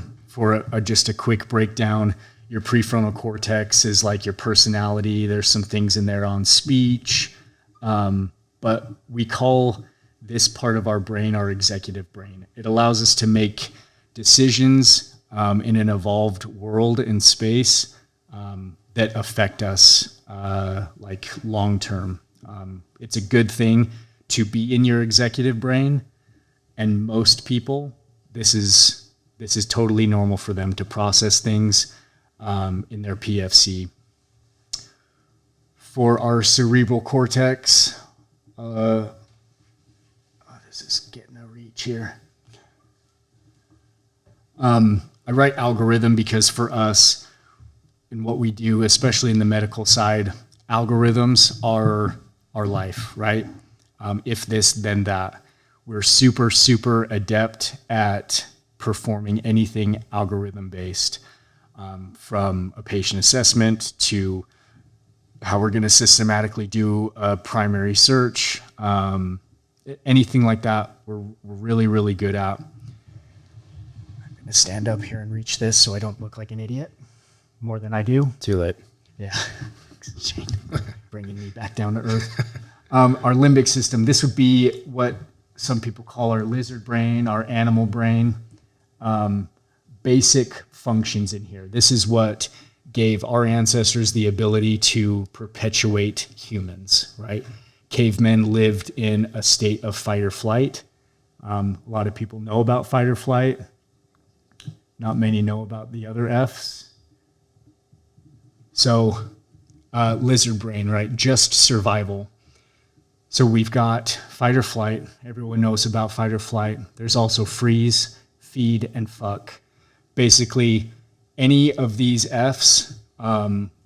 B: just a quick breakdown, your prefrontal cortex is like your personality. There's some things in there on speech, but we call this part of our brain our executive brain. It allows us to make decisions in an evolved world and space that affect us like long term. It's a good thing to be in your executive brain, and most people, this is totally normal for them to process things in their PFC. For our cerebral cortex, this is getting a reach here. I write algorithm because for us, in what we do, especially in the medical side, algorithms are our life, right? If this, then that. We're super, super adept at performing anything algorithm-based, from a patient assessment to how we're going to systematically do a primary search, anything like that, we're really, really good at. I'm going to stand up here and reach this so I don't look like an idiot more than I do.
A: Too late.
B: Yeah. Shane, bringing me back down to earth. Our limbic system, this would be what some people call our lizard brain, our animal brain. Basic functions in here. This is what gave our ancestors the ability to perpetuate humans, right? Cavemen lived in a state of fight or flight. A lot of people know about fight or flight. Not many know about the other F's. So lizard brain, right? Just survival. So we've got fight or flight. Everyone knows about fight or flight. There's also freeze, feed, and fuck. Basically, any of these F's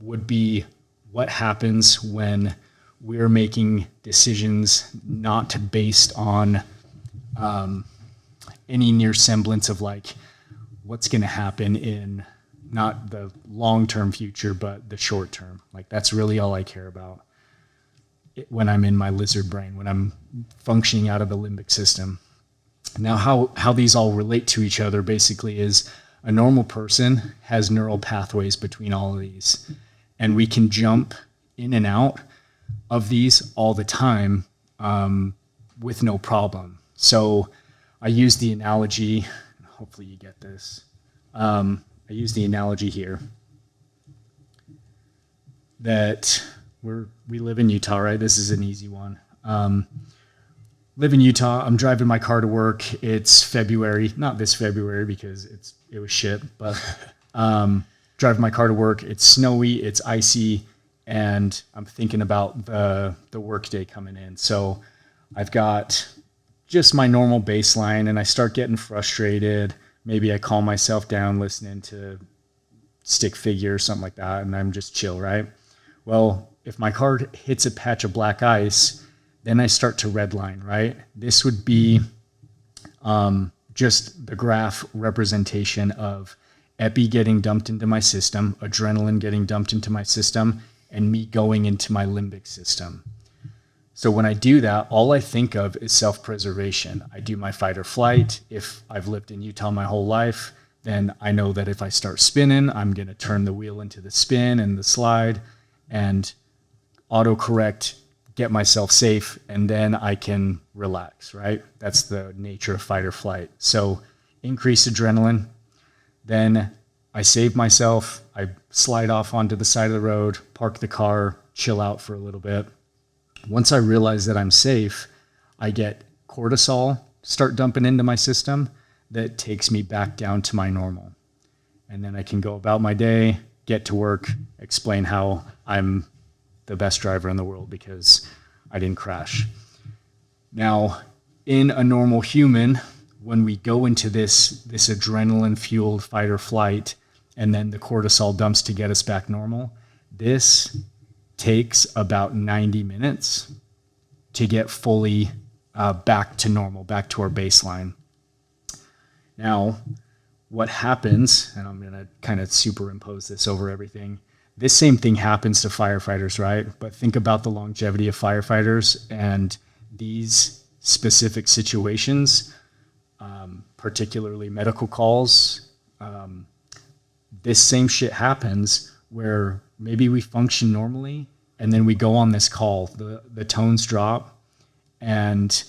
B: would be what happens when we're making decisions not based on any near semblance of like what's going to happen in not the long-term future, but the short term. Like that's really all I care about when I'm in my lizard brain, when I'm functioning out of the limbic system. Now, how these all relate to each other basically is a normal person has neural pathways between all of these, and we can jump in and out of these all the time with no problem. So I use the analogy, hopefully you get this. I use the analogy here that we live in Utah, right? This is an easy one. Live in Utah. I'm driving my car to work. It's February, not this February because it was shit, but driving my car to work. It's snowy, it's icy, and I'm thinking about the work day coming in. So I've got just my normal baseline, and I start getting frustrated. Maybe I calm myself down listening to Stick Figure or something like that, and I'm just chill, right? Well, if my car hits a patch of black ice, then I start to redline, right? This would be just the graph representation of epi getting dumped into my system, adrenaline getting dumped into my system, and me going into my limbic system. So when I do that, all I think of is self-preservation. I do my fight or flight. If I've lived in Utah my whole life, then I know that if I start spinning, I'm going to turn the wheel into the spin and the slide and autocorrect, get myself safe, and then I can relax, right? That's the nature of fight or flight. So increase adrenaline, then I save myself, I slide off onto the side of the road, park the car, chill out for a little bit. Once I realize that I'm safe, I get cortisol start dumping into my system that takes me back down to my normal. And then I can go about my day, get to work, explain how I'm the best driver in the world because I didn't crash. Now, in a normal human, when we go into this adrenaline-fueled fight or flight, and then the cortisol dumps to get us back normal, this takes about 90 minutes to get fully back to normal, back to our baseline. Now, what happens, and I'm going to kind of superimpose this over everything, this same thing happens to firefighters, right? But think about the longevity of firefighters and these specific situations, particularly medical calls. This same shit happens where maybe we function normally and then we go on this call, the tones drop and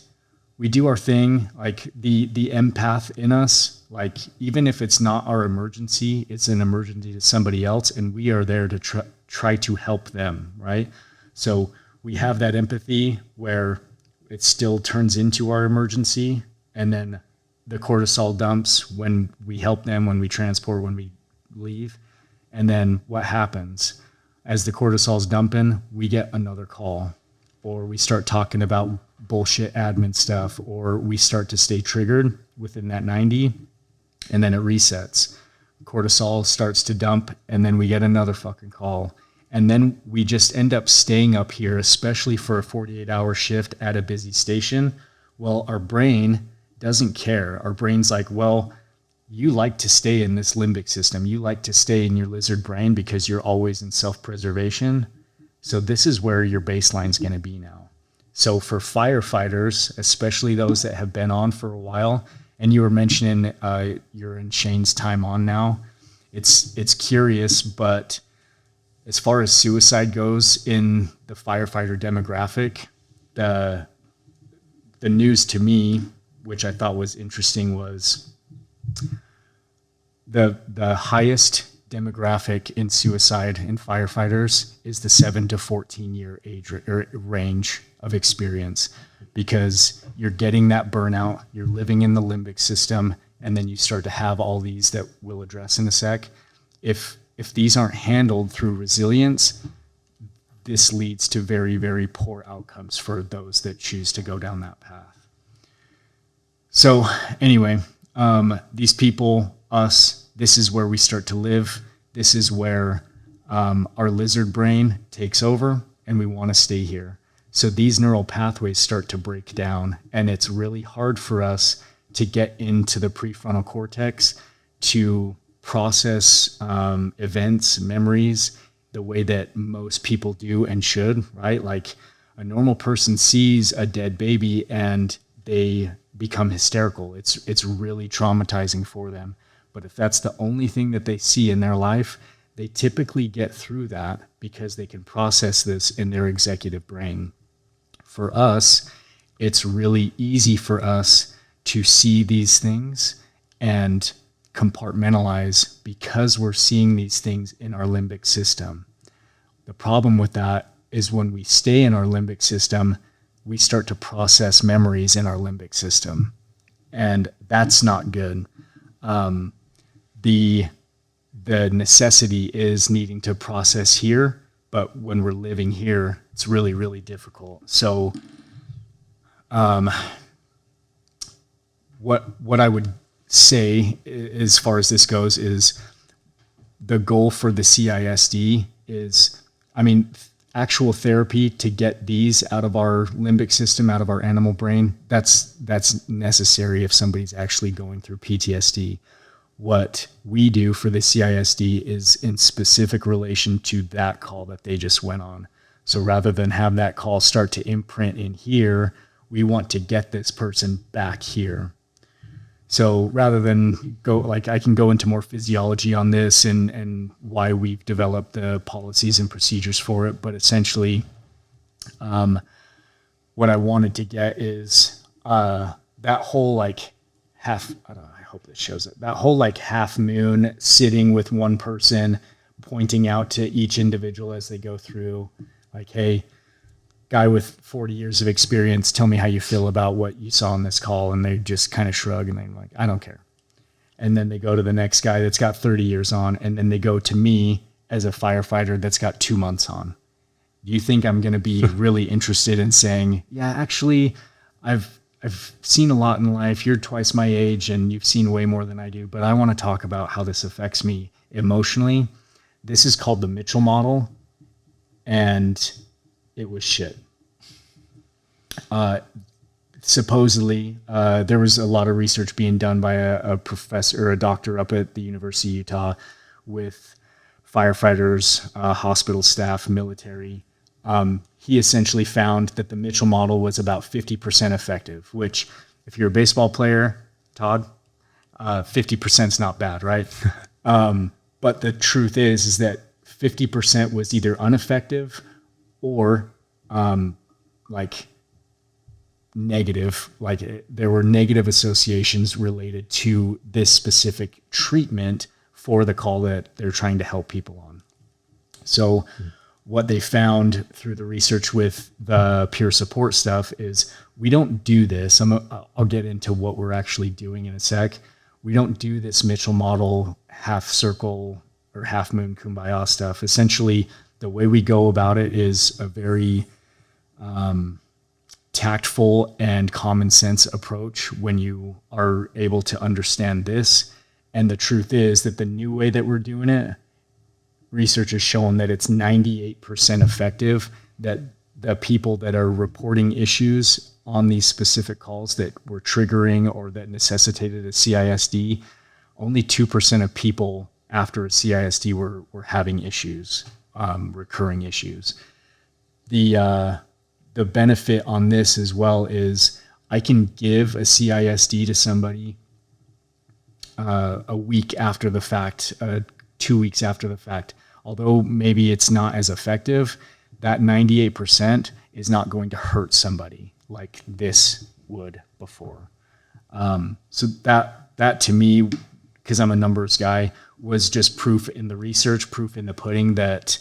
B: we do our thing, like the empath in us, like even if it's not our emergency, it's an emergency to somebody else and we are there to try to help them, right? So we have that empathy where it still turns into our emergency. And then the cortisol dumps when we help them, when we transport, when we leave. And then what happens? As the cortisol's dumping, we get another call, or we start talking about bullshit admin stuff, or we start to stay triggered within that 90, and then it resets. Cortisol starts to dump, and then we get another fucking call. And then we just end up staying up here, especially for a 48-hour shift at a busy station. Well, our brain doesn't care. Our brain's like, well, you like to stay in this limbic system. You like to stay in your lizard brain because you're always in self-preservation. So this is where your baseline's going to be now. So for firefighters, especially those that have been on for a while, and you were mentioning you're in Shane's time on now, it's curious, but as far as suicide goes in the firefighter demographic, the news to me, which I thought was interesting, was the highest demographic in suicide in firefighters is the 7 to 14 year age range of experience, because you're getting that burnout, you're living in the limbic system, and then you start to have all these that we'll address in a sec. If these aren't handled through resilience, this leads to very, very poor outcomes for those that choose to go down that path. So anyway, these people, us, this is where we start to live. This is where our lizard brain takes over, and we want to stay here. So these neural pathways start to break down, and it's really hard for us to get into the prefrontal cortex to process events, memories, the way that most people do and should, right? Like a normal person sees a dead baby and they become hysterical. It's really traumatizing for them. But if that's the only thing that they see in their life, they typically get through that because they can process this in their executive brain. For us, it's really easy for us to see these things and compartmentalize because we're seeing these things in our limbic system. The problem with that is when we stay in our limbic system, we start to process memories in our limbic system, and that's not good. The necessity is needing to process here, but when we're living here, it's really, really difficult. So what I would say as far as this goes is the goal for the CISD is, actual therapy to get these out of our limbic system, out of our animal brain, that's necessary if somebody's actually going through PTSD. What we do for the CISD is in specific relation to that call that they just went on. So rather than have that call start to imprint in here, we want to get this person back here. So rather than I can go into more physiology on this and why we've developed the policies and procedures for it, but essentially what I wanted to get is that whole half, I hope this shows it, that whole half moon sitting with one person, pointing out to each individual as they go through, hey, guy with 40 years of experience, tell me how you feel about what you saw on this call. And they just kind of shrug and they're like, I don't care. And then they go to the next guy that's got 30 years on. And then they go to me as a firefighter that's got 2 months on. Do you think I'm going to be really interested in saying, yeah, actually, I've seen a lot in life. You're twice my age and you've seen way more than I do, but I want to talk about how this affects me emotionally. This is called the Mitchell model, and it was shit. Supposedly, there was a lot of research being done by a professor or a doctor up at the University of Utah with firefighters, hospital staff, military. He essentially found that the Mitchell model was about 50% effective, which if you're a baseball player, Todd, 50% is not bad, right? But the truth is that 50% was either ineffective or negative, there were negative associations related to this specific treatment for the call that they're trying to help people on. So what they found through the research with the peer support stuff is we don't do this. I'll get into what we're actually doing in a sec. We don't do this Mitchell model half circle or half moon kumbaya stuff. Essentially, the way we go about it is a very tactful and common sense approach when you are able to understand this. And the truth is that the new way that we're doing it, research has shown that it's 98% effective, that the people that are reporting issues on these specific calls that were triggering or that necessitated a CISD, only 2% of people after a CISD were having issues, recurring issues. The benefit on this as well is I can give a CISD to somebody a week after the fact, 2 weeks after the fact. Although maybe it's not as effective, that 98% is not going to hurt somebody like this would before. So that to me, because I'm a numbers guy, was just proof in the research, proof in the pudding that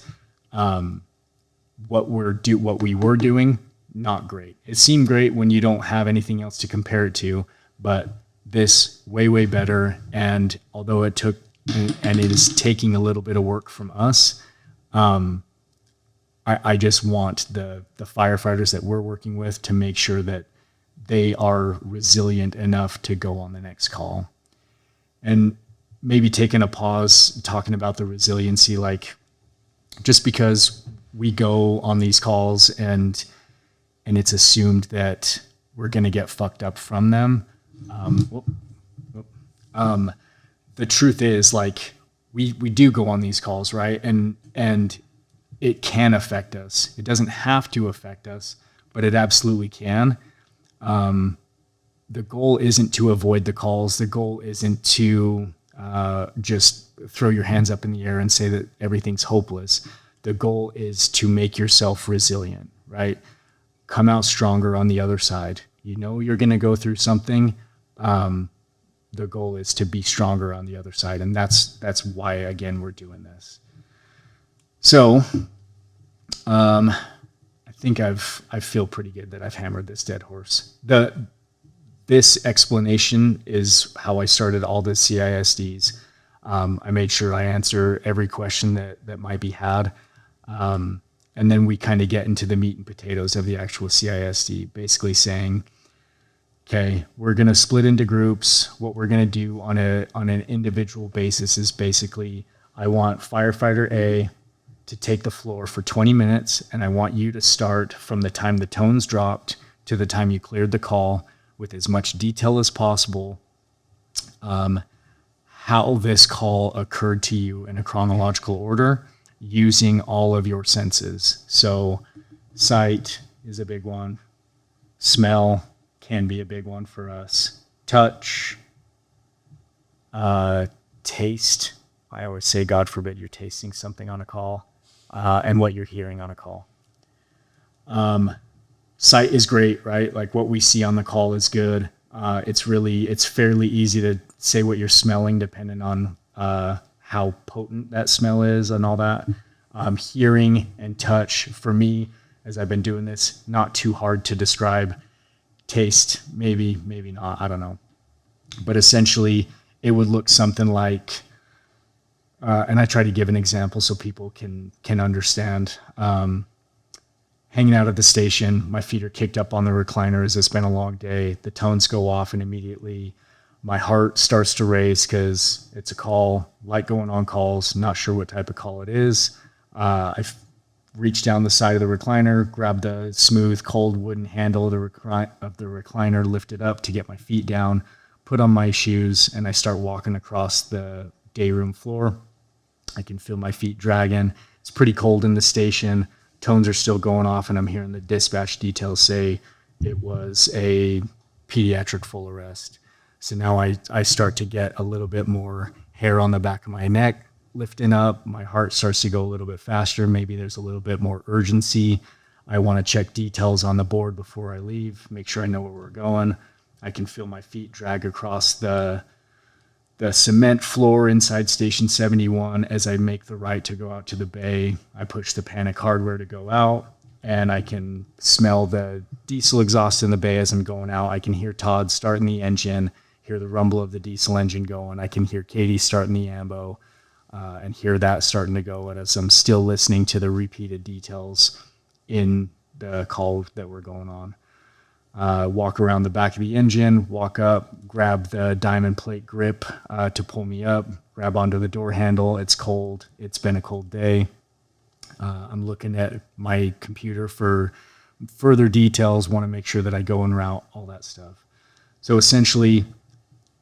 B: what we were doing, not great. It seemed great when you don't have anything else to compare it to, but this way better. And although it took, and it is taking a little bit of work from us, I just want the firefighters that we're working with to make sure that they are resilient enough to go on the next call. And maybe taking a pause, talking about the resiliency, like just because we go on these calls and it's assumed that we're going to get fucked up from them. The truth is, like, we do go on these calls, right? And it can affect us. It doesn't have to affect us, but it absolutely can. The goal isn't to avoid the calls. The goal isn't to just throw your hands up in the air and say that everything's hopeless. The goal is to make yourself resilient, right? Come out stronger on the other side. You know you're going to go through something. The goal is to be stronger on the other side. And that's why, again, we're doing this. So I think I feel pretty good that I've hammered this dead horse. This explanation is how I started all the CISDs. I made sure I answer every question that might be had. And then we kind of get into the meat and potatoes of the actual CISD, basically saying, okay, we're going to split into groups. What we're going to do on an individual basis is basically, I want firefighter A to take the floor for 20 minutes, and I want you to start from the time the tones dropped to the time you cleared the call with as much detail as possible, how this call occurred to you in a chronological order using all of your senses. So sight is a big one. Smell can be a big one for us. Touch, taste. I always say, God forbid you're tasting something on a call, and what you're hearing on a call. Sight is great, right? Like what we see on the call is good. It's fairly easy to say what you're smelling depending on how potent that smell is and all that. Hearing and touch, for me, as I've been doing this, not too hard to describe. Taste, maybe not, I don't know. But essentially, it would look something like, and I try to give an example so people can understand. Hanging out at the station, my feet are kicked up on the recliners. It's been a long day. The tones go off, and immediately my heart starts to race because it's a call, like going on calls, not sure what type of call it is. I reach down the side of the recliner, grab the smooth, cold wooden handle of the recliner, lift it up to get my feet down, put on my shoes, and I start walking across the day room floor. I can feel my feet dragging. It's pretty cold in the station. Tones are still going off, and I'm hearing the dispatch details say it was a pediatric full arrest. So now I start to get a little bit more hair on the back of my neck lifting up. My heart starts to go a little bit faster. Maybe there's a little bit more urgency. I want to check details on the board before I leave, make sure I know where we're going. I can feel my feet drag across the the cement floor inside Station 71. As I make the right to go out to the bay, I push the panic hardware to go out, and I can smell the diesel exhaust in the bay as I'm going out. I can hear Todd starting the engine, hear the rumble of the diesel engine going. I can hear Katie starting the ambo, and hear that starting to go. And as I'm still listening to the repeated details in the call that we're going on, walk around the back of the engine, walk up, grab the diamond plate grip to pull me up, grab onto the door handle. It's cold. It's been a cold day. I'm looking at my computer for further details, want to make sure that I go en route, all that stuff. So essentially,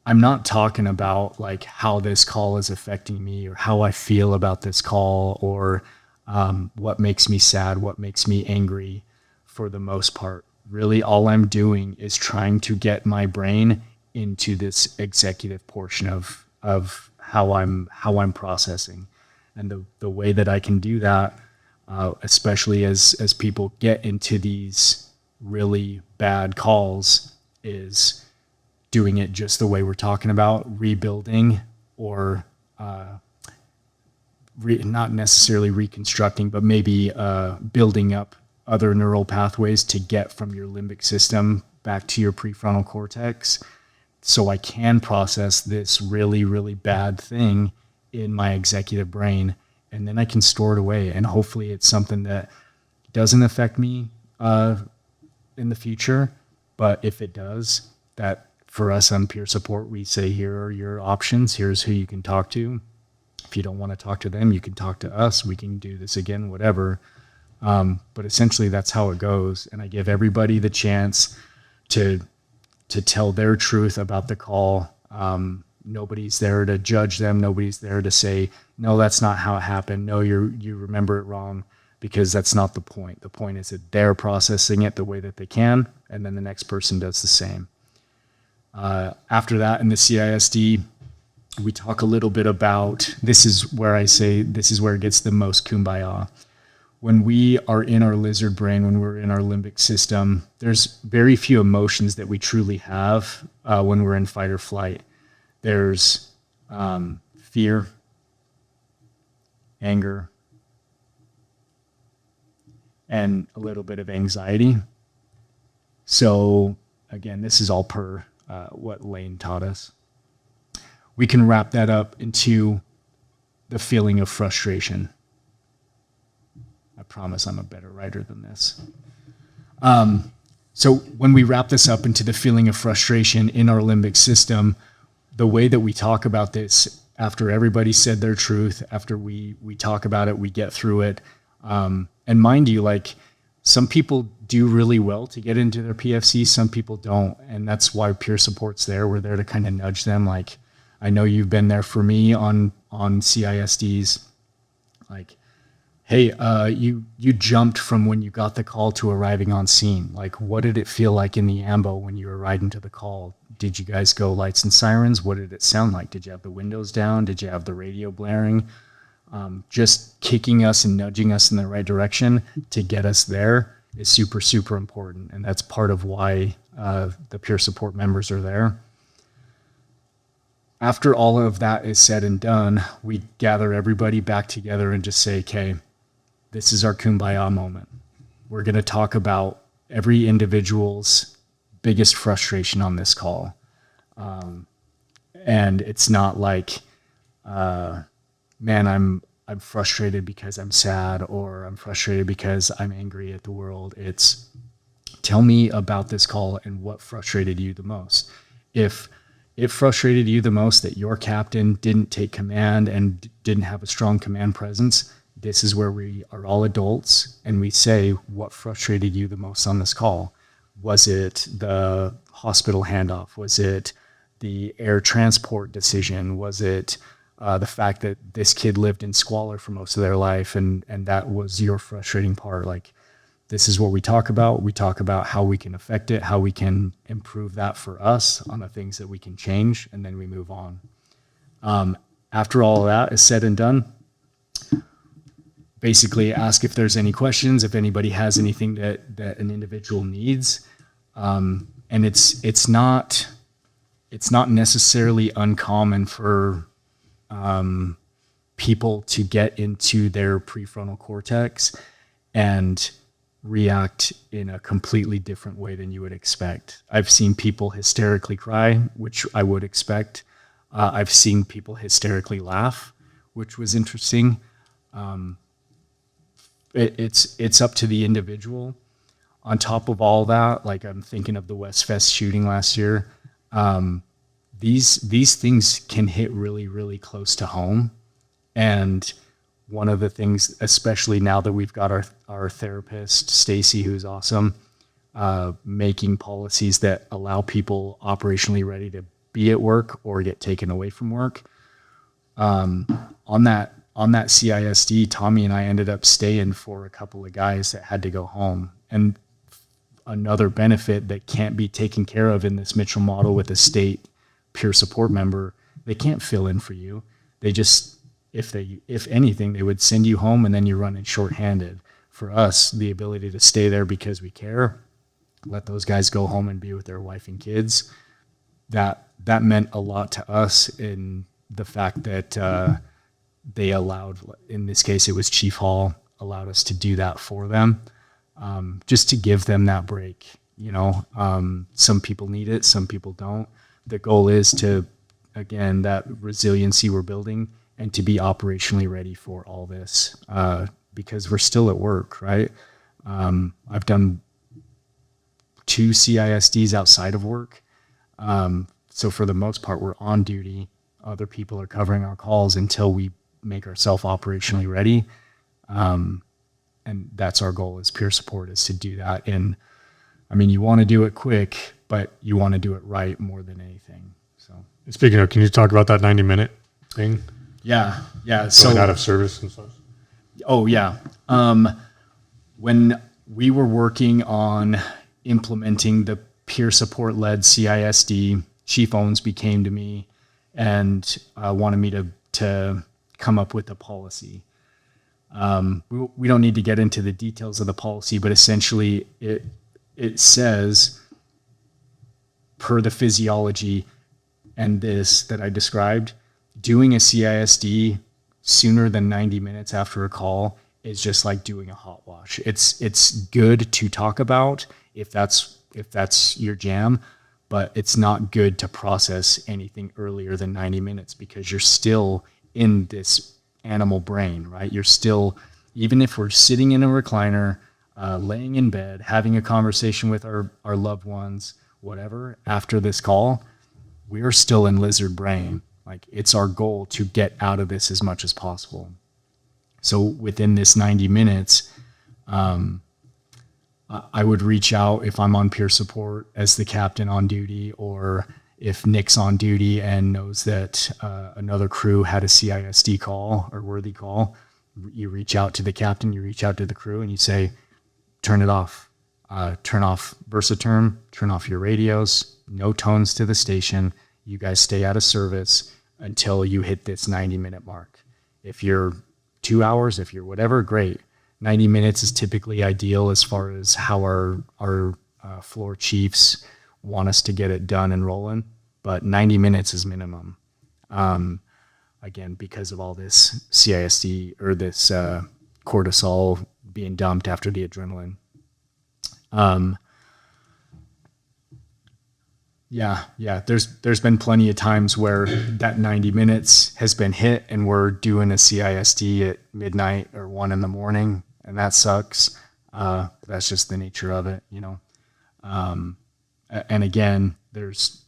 B: I'm not talking about like how this call is affecting me or how I feel about this call or what makes me sad, what makes me angry for the most part. Really, all I'm doing is trying to get my brain into this executive portion of how I'm processing. And the way that I can do that, especially as people get into these really bad calls, is doing it just the way we're talking about, rebuilding or not necessarily reconstructing, but maybe building up other neural pathways to get from your limbic system back to your prefrontal cortex, so I can process this really, really bad thing in my executive brain, and then I can store it away. And hopefully it's something that doesn't affect me in the future. But if it does, that for us on peer support, we say, here are your options. Here's who you can talk to. If you don't want to talk to them, you can talk to us. We can do this again, whatever. But essentially that's how it goes. And I give everybody the chance to tell their truth about the call. Nobody's there to judge them. Nobody's there to say, no, that's not how it happened. No, you remember it wrong, because that's not the point. The point is that they're processing it the way that they can, and then the next person does the same. After that, in the CISD, we talk a little bit about, this is where I say, this is where it gets the most kumbaya. When we are in our lizard brain, when we're in our limbic system, there's very few emotions that we truly have when we're in fight or flight. There's fear, anger, and a little bit of anxiety. So again, this is all per what Lane taught us. We can wrap that up into the feeling of frustration. I promise I'm a better writer than this. So when we wrap this up into the feeling of frustration in our limbic system, the way that we talk about this, after everybody said their truth, after we talk about it, we get through it. And mind you, like, some people do really well to get into their PFC, some people don't. And that's why peer support's there. We're there to kind of nudge them. Like, I know you've been there for me on CISDs. Like, hey, you jumped from when you got the call to arriving on scene. Like, what did it feel like in the ambo when you were riding to the call? Did you guys go lights and sirens? What did it sound like? Did you have the windows down? Did you have the radio blaring? Just kicking us and nudging us in the right direction to get us there is super, super important. And that's part of why the peer support members are there. After all of that is said and done, we gather everybody back together and just say, okay, this is our kumbaya moment. We're going to talk about every individual's biggest frustration on this call. And it's not like, man, I'm frustrated because I'm sad, or I'm frustrated because I'm angry at the world. It's, tell me about this call and what frustrated you the most. If it frustrated you the most that your captain didn't take command and didn't have a strong command presence, this is where we are all adults and we say, what frustrated you the most on this call? Was it the hospital handoff? Was it the air transport decision? Was it the fact that this kid lived in squalor for most of their life and that was your frustrating part? Like, this is what we talk about. We talk about how we can affect it, how we can improve that for us on the things that we can change, and then we move on. After all of that is said and done, basically ask if there's any questions, if anybody has anything that an individual needs. And it's not it's not necessarily uncommon for people to get into their prefrontal cortex and react in a completely different way than you would expect. I've seen people hysterically cry, which I would expect. I've seen people hysterically laugh, which was interesting. It's up to the individual. On top of all that, like I'm thinking of the West Fest shooting last year. These things can hit really, really close to home. And one of the things, especially now that we've got our therapist, Stacy, who's awesome, making policies that allow people operationally ready to be at work or get taken away from work. On that CISD, Tommy and I ended up staying for a couple of guys that had to go home. And another benefit that can't be taken care of in this Mitchell model with a state peer support member, they can't fill in for you. They just, if anything, they would send you home and then you're running shorthanded. For us, the ability to stay there because we care, let those guys go home and be with their wife and kids, that meant a lot to us in the fact that they allowed, in this case, it was Chief Hall, allowed us to do that for them, just to give them that break. Some people need it, some people don't. The goal is to, again, that resiliency we're building and to be operationally ready for all this, because we're still at work, right? I've done 2 CISDs outside of work. So for the most part, we're on duty. Other people are covering our calls until we make ourselves operationally ready. And that's our goal as peer support, is to do that. And I mean, you want to do it quick, but you want to do it right more than anything. So
C: Speaking of, can you talk about that 90-minute thing?
B: yeah.
C: Going out of service and stuff.
B: Oh yeah. When we were working on implementing the peer support led CISD, Chief Owensby came to me and wanted me to come up with a policy. We don't need to get into the details of the policy, but essentially it says, per the physiology and this that I described, doing a CISD sooner than 90 minutes after a call is just like doing a hot wash. It's good to talk about if that's your jam, but it's not good to process anything earlier than 90 minutes because you're still in this animal brain, right? You're still, even if we're sitting in a recliner, laying in bed, having a conversation with our loved ones, whatever, after this call, we're still in lizard brain. Like, it's our goal to get out of this as much as possible. So within this 90 minutes, I would reach out if I'm on peer support as the captain on duty, or if Nick's on duty and knows that another crew had a CISD call or worthy call, you reach out to the captain, you reach out to the crew, and you say, turn it off. Turn off Versaterm, turn off your radios, no tones to the station. You guys stay out of service until you hit this 90-minute mark. If you're 2 hours, if you're whatever, great. 90 minutes is typically ideal as far as how our floor chiefs want us to get it done and rolling, but 90 minutes is minimum. Again, because of all this CISD or this cortisol being dumped after the adrenaline. There's been plenty of times where that 90 minutes has been hit and we're doing a CISD at midnight or 1 a.m, and that sucks. That's just the nature of it, and again, there's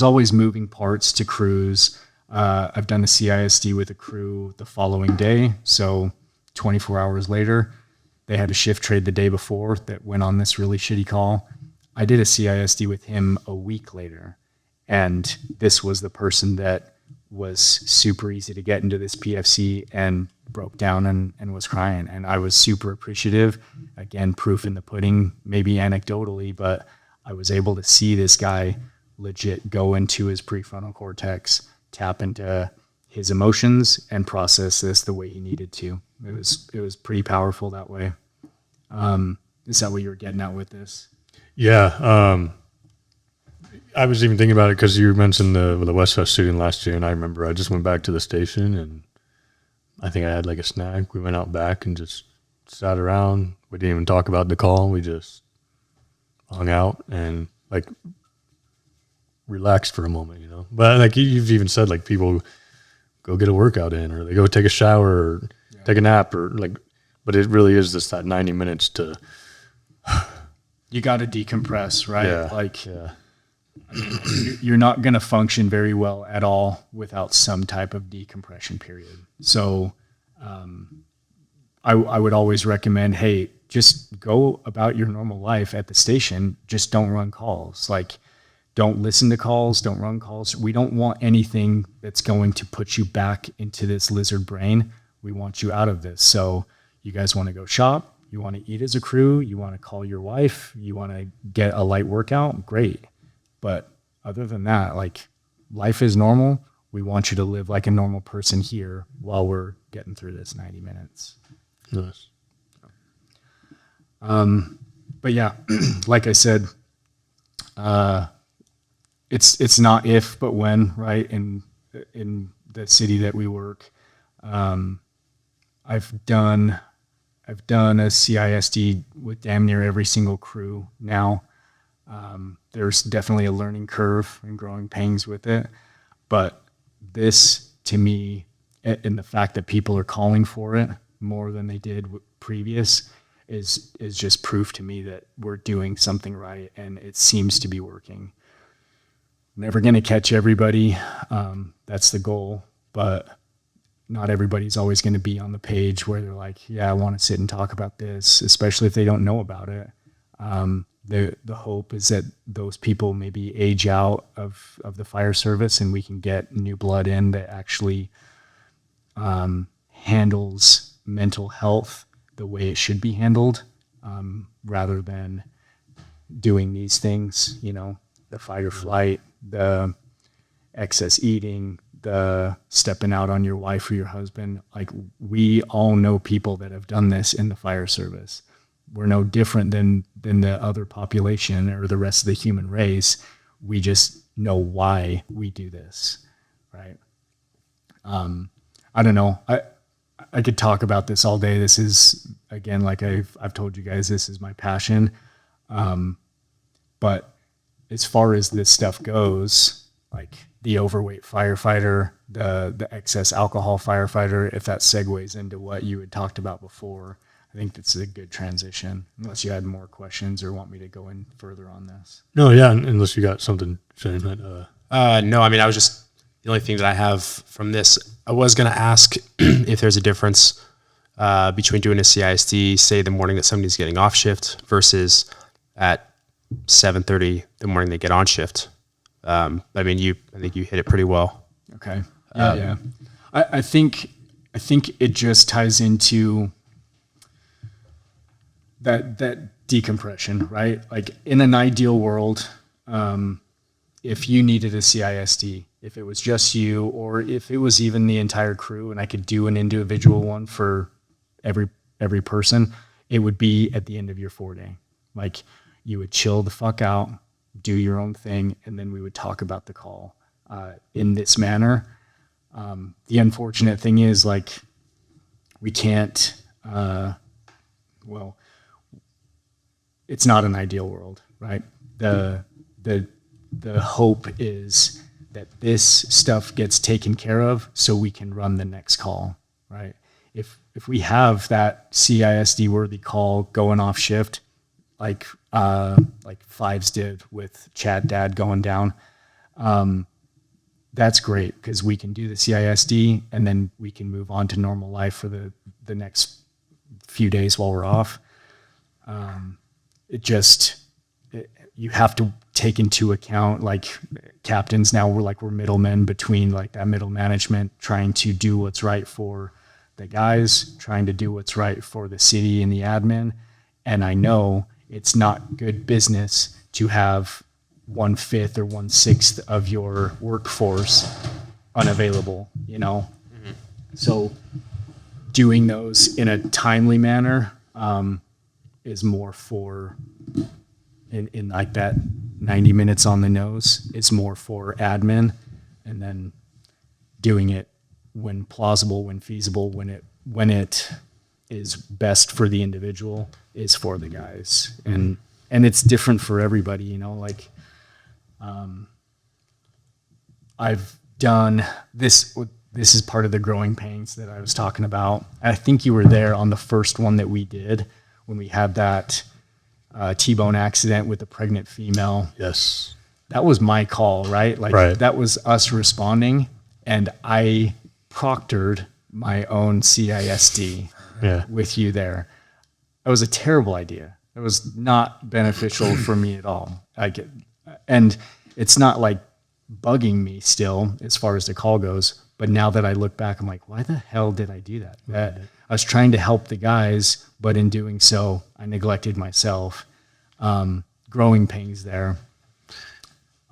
B: always moving parts to crews. I've done a CISD with a crew the following day, so 24 hours later, they had a shift trade the day before that went on this really shitty call. I did a CISD with him a week later, and this was the person that was super easy to get into this PFC and broke down and was crying. And I was super appreciative. Again, proof in the pudding, maybe anecdotally, but I was able to see this guy legit go into his prefrontal cortex, tap into his emotions, and process this the way he needed to. It was pretty powerful that way. Is that what you were getting at with this?
C: Yeah. I was even thinking about it because you mentioned the West Fest shooting last year, and I remember I just went back to the station, and I think I had like a snack. We went out back and just sat around. We didn't even talk about the call. We just hung out and like relaxed for a moment, you know. But like you've even said, like people go get a workout in, or they go take a shower, or take a nap, or like. But it really is just that 90 minutes to.
B: You got to decompress, right?
C: Yeah.
B: Like, you're not going to function very well at all without some type of decompression period. So, I would always recommend, hey, just go about your normal life at the station. Just don't run calls. Like, don't listen to calls. Don't run calls. We don't want anything that's going to put you back into this lizard brain. We want you out of this. So, you guys want to go shop? You want to eat as a crew? You want to call your wife? You want to get a light workout? Great. But other than that, like, life is normal. We want you to live like a normal person here while we're getting through this 90 minutes.
C: Nice.
B: But yeah, like I said, it's not if, but when, right? In the city that we work, I've done a CISD with damn near every single crew now. There's definitely a learning curve and growing pains with it. But this, to me, and the fact that people are calling for it more than they did previous is just proof to me that we're doing something right, and it seems to be working. Never going to catch everybody. That's the goal. But not everybody's always going to be on the page where they're like, yeah, I want to sit and talk about this, especially if they don't know about it. The hope is that those people maybe age out of the fire service, and we can get new blood in that actually handles mental health the way it should be handled, rather than doing these things, you know, the fight or flight, the excess eating, the stepping out on your wife or your husband. Like, we all know people that have done this in the fire service. We're no different than the other population or the rest of the human race. We just know why we do this, right? I don't know. I could talk about this all day. This is, again, like I've told you guys, this is my passion. But as far as this stuff goes, like the overweight firefighter, the excess alcohol firefighter, if that segues into what you had talked about before, I think that's a good transition, unless you had more questions or want me to go in further on this.
C: No, yeah, unless you got something, Shane.
A: No, I mean, I was just, the only thing that I have from this, I was going to ask if there's a difference between doing a CISD, say the morning that somebody's getting off shift, versus at 7:30 the morning they get on shift. I mean, I think you hit it pretty well.
B: Okay. Yeah. I think it just ties into that decompression, right? Like, in an ideal world, if you needed a CISD, if it was just you, or if it was even the entire crew, and I could do an individual one for every person, it would be at the end of your 4-day. Like, you would chill the fuck out, do your own thing, and then we would talk about the call in this manner. The unfortunate thing is, like, we can't, it's not an ideal world, right? The hope is that this stuff gets taken care of so we can run the next call, right? If we have that CISD worthy call going off shift, like Fives did with Chad Dad going down, that's great, because we can do the CISD and then we can move on to normal life for the next few days while we're off. You have to take into account, like, captains now, we're middlemen between, like, that middle management, trying to do what's right for the guys, trying to do what's right for the city and the admin. And I know it's not good business to have 1/5 or 1/6 of your workforce unavailable, you know? Mm-hmm. So doing those in a timely manner is more for in like that 90 minutes on the nose is more for admin, and then doing it when plausible, when feasible, when it is best for the individual is for the guys. And it's different for everybody, you know, like, I've done this. This is part of the growing pains that I was talking about. I think you were there on the first one that we did when we had that T-bone accident with a pregnant female.
C: Yes.
B: That was my call, right? Like that was us responding, and I proctored my own CISD with you there. It was a terrible idea. It was not beneficial for me at all. And it's not like bugging me still as far as the call goes. But now that I look back, I'm like, why the hell did I do that? I was trying to help the guys, but in doing so, I neglected myself. Growing pains there.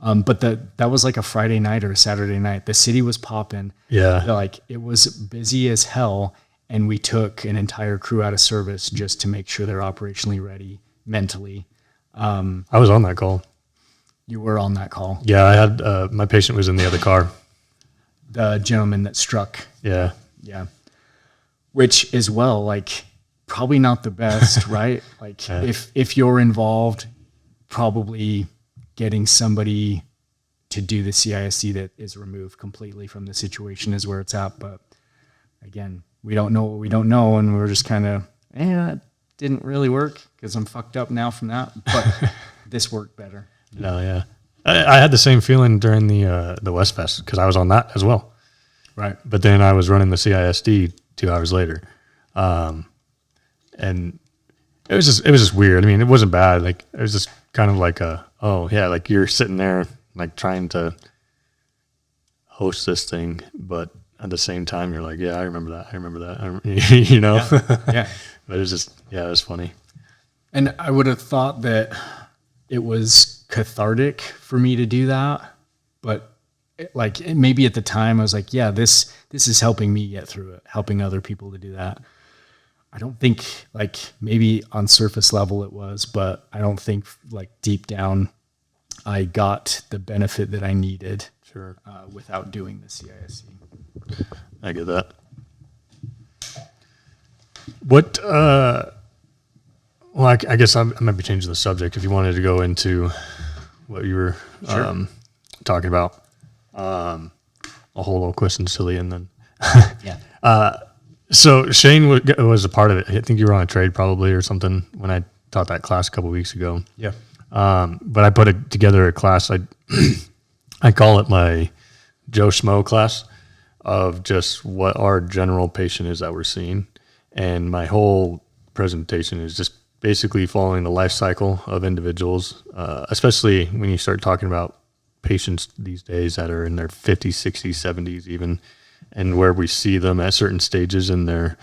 B: But that was like a Friday night or a Saturday night. The city was popping.
C: Yeah.
B: Like, it was busy as hell. And we took an entire crew out of service just to make sure they're operationally ready mentally.
C: I was on that call.
B: You were on that call.
C: Yeah, I had my patient was in the other car.
B: The gentleman that struck.
C: Yeah.
B: Yeah. Which as well, like, probably not the best, right? Like, if you're involved, probably getting somebody to do the CISD that is removed completely from the situation is where it's at. But again, we don't know what we don't know, and we're just kind of, that didn't really work because I'm fucked up now from that. But this worked better.
C: No, yeah. I had the same feeling during the West Fest because I was on that as well.
B: Right.
C: But then I was running the CISD 2 hours later. And it was just weird. I mean, it wasn't bad. Like, it was just kind of like like you're sitting there like trying to host this thing, but at the same time you're like, yeah, I remember that. You know?
B: Yeah.
C: But it was just, it was funny.
B: And I would have thought that it was cathartic for me to do that, but maybe at the time I was like, yeah, this is helping me get through it, helping other people to do that. I don't think, like, maybe on surface level it was, but I don't think, like, deep down I got the benefit that I needed without doing the CISC.
C: I get that. What, I guess I might be changing the subject if you wanted to go into what you were talking about. A whole little question silly, and then so Shane was a part of it. I think you were on a trade probably or something when I taught that class a couple of weeks ago.
B: Yeah.
C: But I put together a class. I call it my Joe Schmo class of just what our general patient is that we're seeing. And my whole presentation is just basically following the life cycle of individuals, especially when you start talking about patients these days that are in their 50s, 60s, 70s even, and where we see them at certain stages in their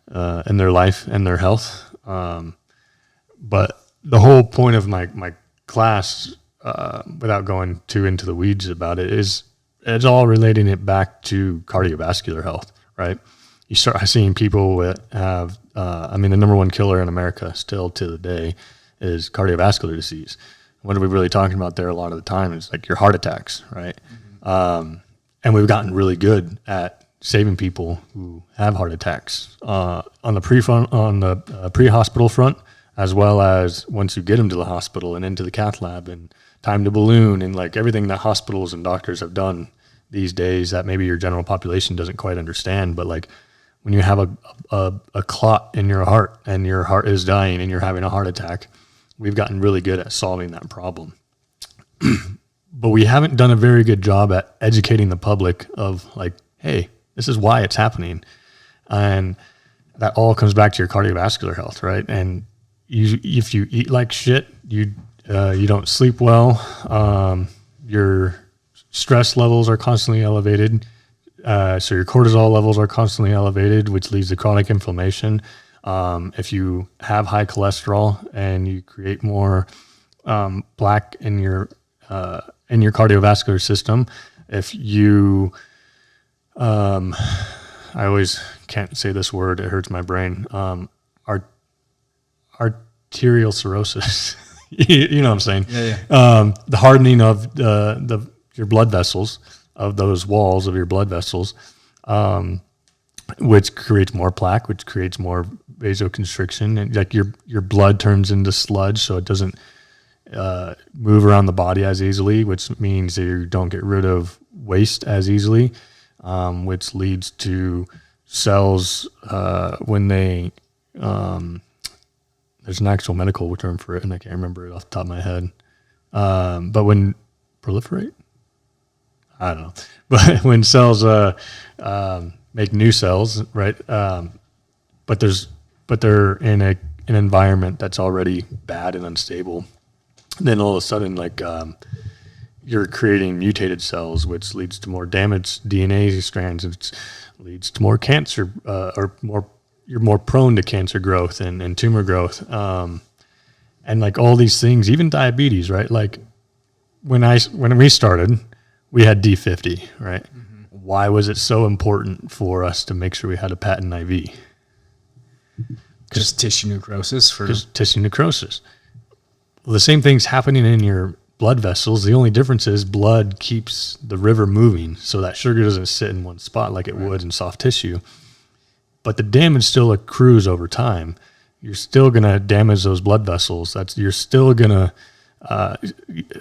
C: life and their health. But the whole point of my class, without going too into the weeds about it, is it's all relating it back to cardiovascular health, right? You start seeing people that have, the number one killer in America still to the day is cardiovascular disease. What are we really talking about there a lot of the time is like your heart attacks, right? Mm-hmm. And we've gotten really good at saving people who have heart attacks on the pre-hospital front, as well as once you get them to the hospital and into the cath lab and time to balloon and like everything that hospitals and doctors have done these days that maybe your general population doesn't quite understand. But like when you have a clot in your heart and your heart is dying and you're having a heart attack, we've gotten really good at solving that problem. But we haven't done a very good job at educating the public of like, hey, this is why it's happening. And that all comes back to your cardiovascular health, right? And if you eat like shit, you don't sleep well, your stress levels are constantly elevated, so your cortisol levels are constantly elevated, which leads to chronic inflammation. If you have high cholesterol and you create more plaque in your cardiovascular system, if you, I always can't say this word, it hurts my brain, arterial cirrhosis. you know what I'm saying?
B: Yeah.
C: The hardening of your blood vessels, of those walls of your blood vessels, which creates more plaque, which creates more vasoconstriction, and like your blood turns into sludge, so it doesn't move around the body as easily, which means that you don't get rid of waste as easily, which leads to cells when they there's an actual medical term for it, and I can't remember it off the top of my head. But when proliferate, I don't know. But when cells make new cells, right? But they're in an environment that's already bad and unstable. And then all of a sudden, like you're creating mutated cells, which leads to more damaged DNA strands, which leads to more cancer, or more. You're more prone to cancer growth and tumor growth, and like all these things, even diabetes, right? Like when we started, we had D50, right? Mm-hmm. Why was it so important for us to make sure we had a patent IV?
B: Just tissue necrosis
C: tissue necrosis. Well, the same thing's happening in your blood vessels. The only difference is blood keeps the river moving, so that sugar doesn't sit in one spot like it would in soft tissue. But the damage still accrues over time. You're still going to damage those blood vessels. You're still going to,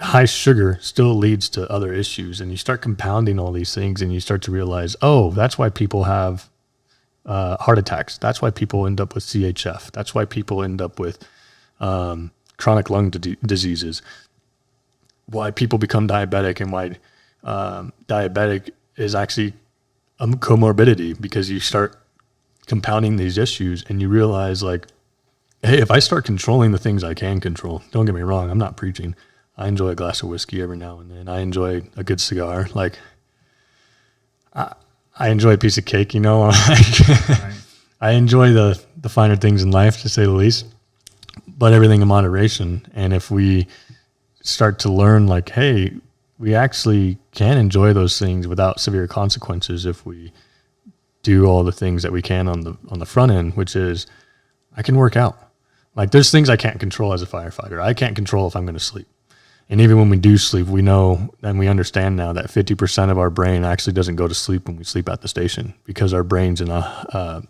C: high sugar still leads to other issues. And you start compounding all these things and you start to realize, oh, that's why people have heart attacks. That's why people end up with CHF. That's why people end up with chronic lung diseases. Why people become diabetic, and why diabetic is actually a comorbidity, because you start compounding these issues and you realize, like, hey, if I start controlling the things I can control, don't get me wrong, I'm not preaching. I enjoy a glass of whiskey every now and then. I enjoy a good cigar. Like, I enjoy a piece of cake, you know. Right. I enjoy the finer things in life, to say the least, but everything in moderation. And if we start to learn, like, hey, we actually can enjoy those things without severe consequences if we do all the things that we can on the front end, which is I can work out. Like, there's things I can't control as a firefighter. I can't control if I'm going to sleep. And even when we do sleep, we know and we understand now that 50% of our brain actually doesn't go to sleep when we sleep at the station, because our brain's in a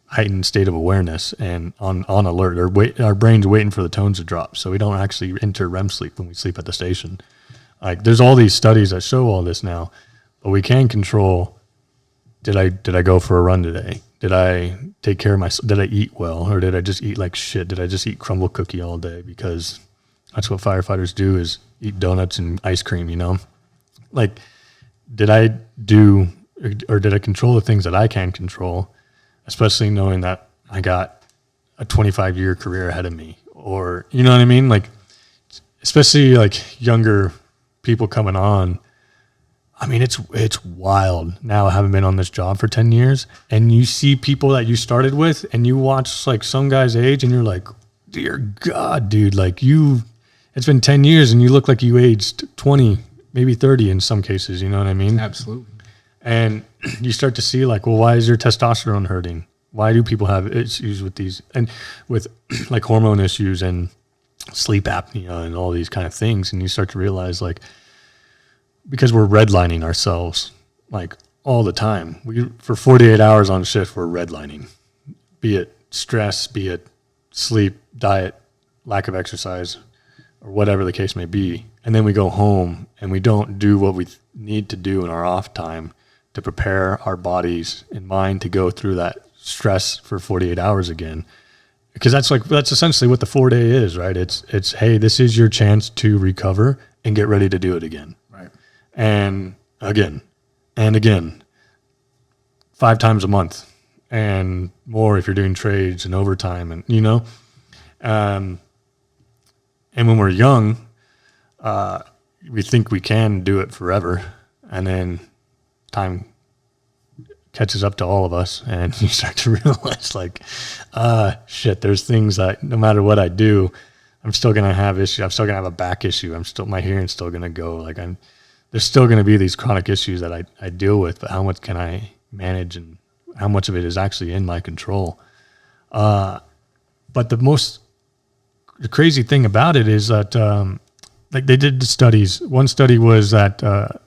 C: heightened state of awareness and on alert. Our brain's waiting for the tones to drop, so we don't actually enter REM sleep when we sleep at the station. Like, there's all these studies that show all this now, but we can control. Did I go for a run today? Did I take care of myself? Did I eat well, or did I just eat like shit? Did I just eat crumble cookie all day? Because that's what firefighters do, is eat donuts and ice cream, you know? Like, did I do, or did I control the things that I can control, especially knowing that I got a 25-year career ahead of me? Or, you know what I mean? Like, especially like younger people coming on. I mean, it's wild now. I haven't been on this job for 10 years, and you see people that you started with, and you watch like some guy's age, and you're like, dear God, dude, like it's been 10 years and you look like you aged 20, maybe 30 in some cases, you know what I mean?
B: Absolutely.
C: And you start to see, like, well, why is your testosterone hurting? Why do people have issues with these, and with like hormone issues and sleep apnea and all these kind of things? And you start to realize, like, because we're redlining ourselves like all the time. For 48 hours on shift, we're redlining, be it stress, be it sleep, diet, lack of exercise, or whatever the case may be. And then we go home and we don't do what we need to do in our off time to prepare our bodies and mind to go through that stress for 48 hours again. Because that's essentially what the 4-day is, right? It's hey, this is your chance to recover and get ready to do it again.
B: Right.
C: And again, 5 times a month, and more if you're doing trades and overtime, and you know. And when we're young, we think we can do it forever, and then time catches up to all of us, and you start to realize, like, shit, there's things that no matter what I do, I'm still going to have issues. I'm still going to have a back issue. My hearing's still going to go. Like, there's still going to be these chronic issues that I deal with, but how much can I manage, and how much of it is actually in my control? But the most the crazy thing about it is that, like they did the studies. One study was that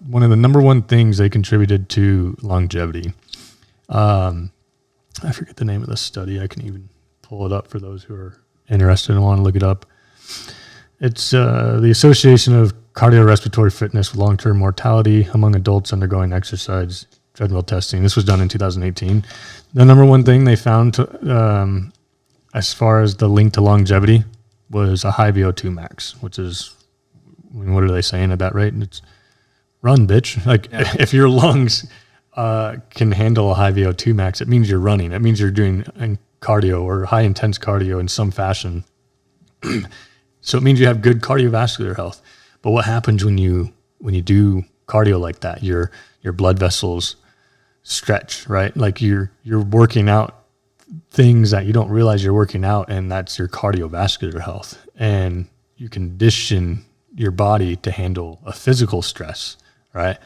C: one of the number one things they contributed to longevity. I forget the name of the study. I can even pull it up for those who are interested and want to look it up. It's the Association of Cardiorespiratory Fitness with Long-Term Mortality Among Adults Undergoing Exercise Treadmill Testing. This was done in 2018. The number one thing they found as far as the link to longevity was a high VO2 max, which is, I mean, what are they saying at that rate? It's run, bitch. Like if your lungs can handle a high VO2 max, it means you're running. It means you're doing cardio or high intense cardio in some fashion. So it means you have good cardiovascular health. But what happens when you do cardio like that? Your blood vessels stretch, right? Like you're working out things that you don't realize you're working out, and that's your cardiovascular health. And you condition your body to handle a physical stress, right?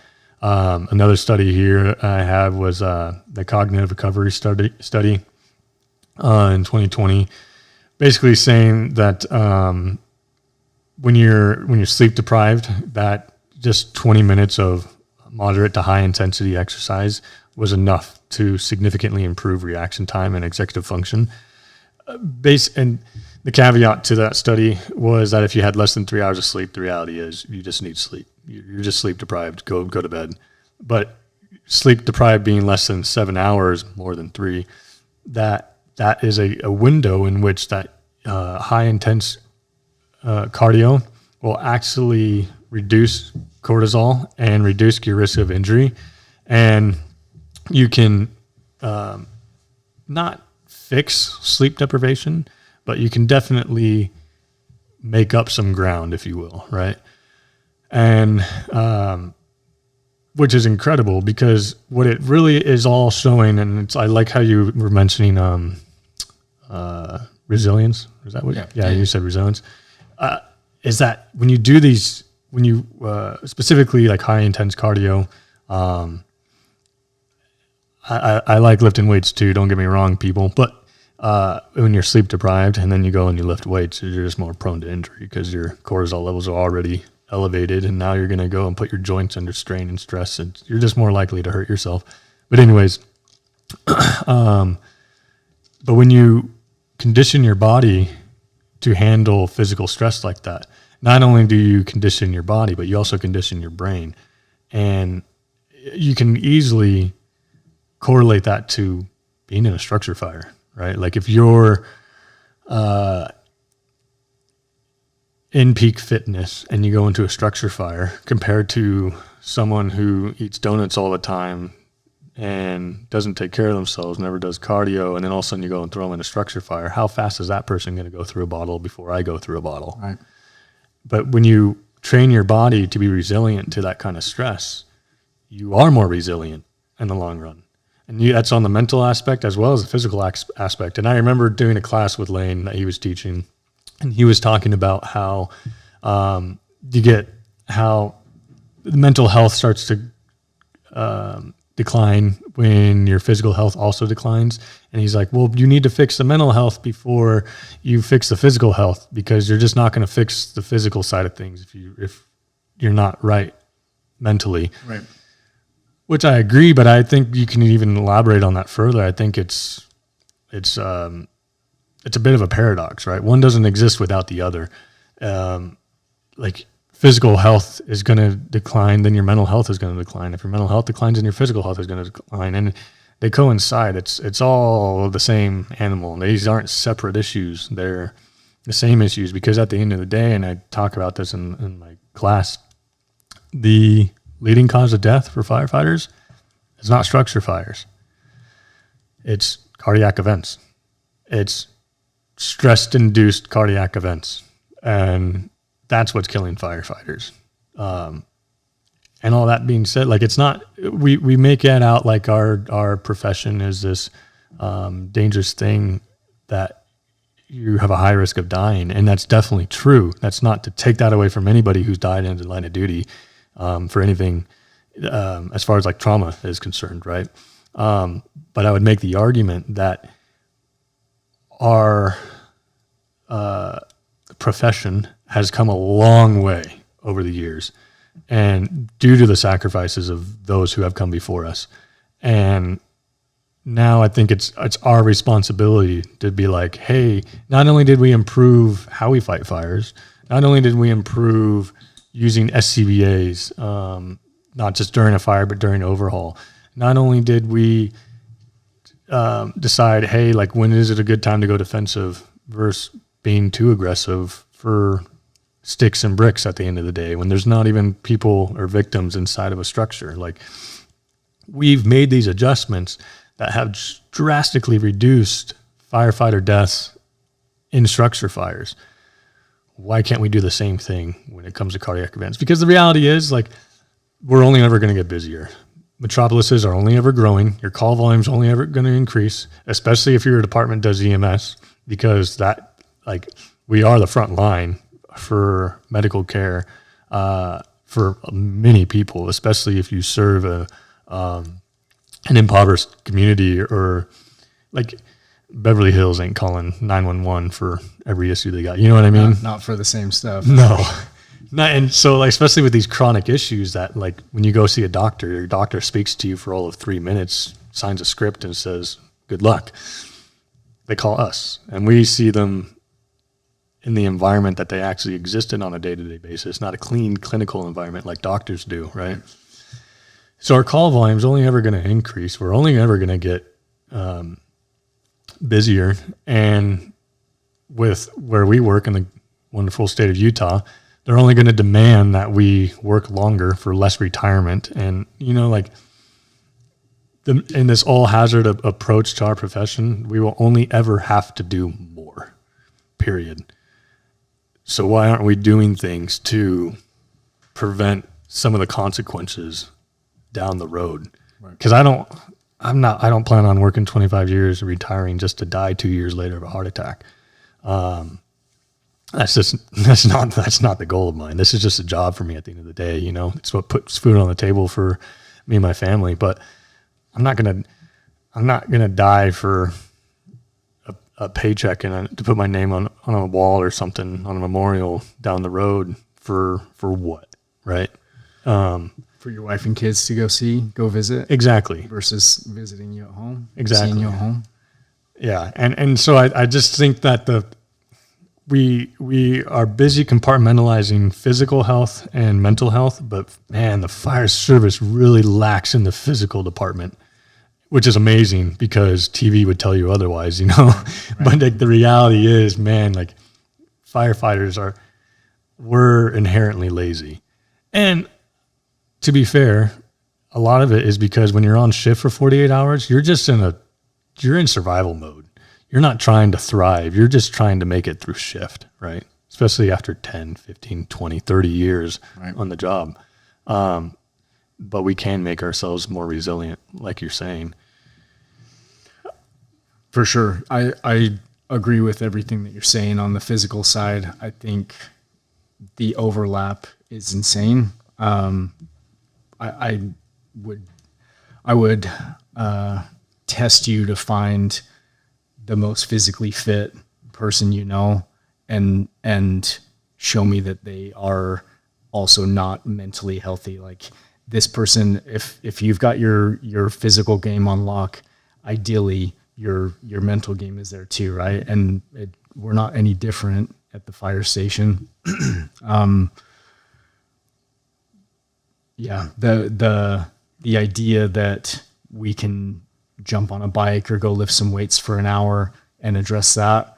C: Another study here I have was the cognitive recovery study in 2020, basically saying that when you're sleep deprived, that just 20 minutes of moderate to high intensity exercise was enough to significantly improve reaction time and executive function. And the caveat to that study was that if you had less than 3 hours of sleep, the reality is you just need sleep. You're just sleep deprived. Go to bed. But sleep deprived being less than 7 hours, more than 3, that is a window in which that high intense cardio will actually reduce cortisol and reduce your risk of injury. And you can not fix sleep deprivation, but you can definitely make up some ground, if you will, right? And which is incredible, because what it really is all showing, and I like how you were mentioning resilience. Is that what? Yeah, you said resilience. Is that when you do these, when you specifically like high intense cardio, I like lifting weights too, don't get me wrong, people, but when you're sleep deprived and then you go and you lift weights, you're just more prone to injury because your cortisol levels are already elevated, and now you're going to go and put your joints under strain and stress, and you're just more likely to hurt yourself. But anyways, but when you condition your body to handle physical stress like that, not only do you condition your body, but you also condition your brain. And you can easily correlate that to being in a structure fire, right? Like if you're in peak fitness and you go into a structure fire compared to someone who eats donuts all the time and doesn't take care of themselves, never does cardio, and then all of a sudden you go and throw them in a structure fire, how fast is that person going to go through a bottle before I go through a bottle?
B: Right.
C: But when you train your body to be resilient to that kind of stress, you are more resilient in the long run. And that's on the mental aspect as well as the physical aspect. And I remember doing a class with Lane that he was teaching, and he was talking about how how the mental health starts to decline when your physical health also declines. And he's like, well, you need to fix the mental health before you fix the physical health, because you're just not going to fix the physical side of things if you're not right mentally.
B: Right.
C: Which I agree, but I think you can even elaborate on that further. I think it's a bit of a paradox, right? One doesn't exist without the other. Like physical health is going to decline, then your mental health is going to decline. If your mental health declines, then your physical health is going to decline, and they coincide. It's all the same animal. These aren't separate issues; they're the same issues, because at the end of the day, and I talk about this in my class, the leading cause of death for firefighters is not structure fires. It's cardiac events. It's stress-induced cardiac events. And that's what's killing firefighters. And all that being said, like, it's not, we make it out like our profession is this dangerous thing that you have a high risk of dying. And that's definitely true. That's not to take that away from anybody who's died in the line of duty. For anything as far as like trauma is concerned, right? But I would make the argument that our profession has come a long way over the years, and due to the sacrifices of those who have come before us. And now I think it's our responsibility to be like, hey, not only did we improve how we fight fires, not only did we improve using SCBAs, not just during a fire, but during overhaul. Not only did we decide, hey, like when is it a good time to go defensive versus being too aggressive for sticks and bricks at the end of the day when there's not even people or victims inside of a structure. Like, we've made these adjustments that have drastically reduced firefighter deaths in structure fires. Why can't we do the same thing when it comes to cardiac events? Because the reality is, like, we're only ever going to get busier. Metropolises are only ever growing. Your call volume's only ever going to increase, especially if your department does EMS, because that, like, we are the front line for medical care for many people, especially if you serve an impoverished community, or like Beverly Hills ain't calling 911 for every issue they got. You know what I mean?
B: Not for the same stuff.
C: No. Not, and so, like, especially with these chronic issues that, like, when you go see a doctor, your doctor speaks to you for all of 3 minutes, signs a script and says, good luck. They call us, and we see them in the environment that they actually exist in on a day-to-day basis, not a clean clinical environment like doctors do, right? So our call volume is only ever going to increase. We're only ever going to get busier. And with where we work in the wonderful state of Utah, they're only going to demand that we work longer for less retirement. And, you know, like, in this all hazard approach to our profession, we will only ever have to do more, period. So why aren't we doing things to prevent some of the consequences down the road? Because I don't plan on working 25 years and retiring just to die 2 years later of a heart attack. That's not the goal of mine. This is just a job for me at the end of the day. You know, it's what puts food on the table for me and my family. But I'm not gonna die for a paycheck and to put my name on a wall or something, on a memorial down the road for what, right?
B: For your wife and kids to go visit.
C: Exactly.
B: Versus visiting you at home.
C: Exactly.
B: Seeing you at home.
C: Yeah. And so I just think that we are busy compartmentalizing physical health and mental health, but man, the fire service really lacks in the physical department, which is amazing because TV would tell you otherwise, you know. Right. But like, the reality is, man, like, firefighters we're inherently lazy. And to be fair, a lot of it is because when you're on shift for 48 hours, you're in survival mode. You're not trying to thrive. You're just trying to make it through shift, right? Especially after 10, 15, 20, 30 years on the job. But we can make ourselves more resilient, like you're saying.
B: For sure. I agree with everything that you're saying on the physical side. I think the overlap is insane. I would test you to find the most physically fit person you know, and show me that they are also not mentally healthy. Like, this person, if you've got your physical game on lock, ideally your mental game is there too, right? And we're not any different at the fire station. Yeah, the idea that we can jump on a bike or go lift some weights for an hour and address that,